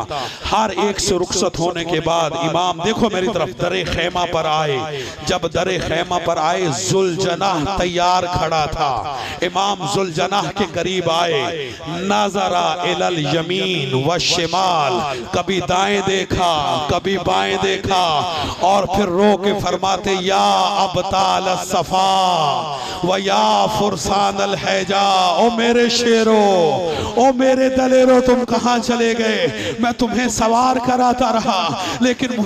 हर एक से रुखसत होने के बाद इमाम देखो मेरी तरफ दरे खेमा पर आए। जब दरे खेमा पर आए, जुलजनाह तैयार खड़ा था। इमाम जुलजनाह के करीब आए, नजरा इलल यमीन व शिमाल, कभी दाएं देखा कभी बाएं देखा, और फिर रो के फरमाते, या अबताल सफा व या फुरसान अल हैजा। ओ मेरे शेरो, ओ मेरे दलेरो, तुम कहां चले गए? मैं तुम्हें सवार कराता रहा, लेकिन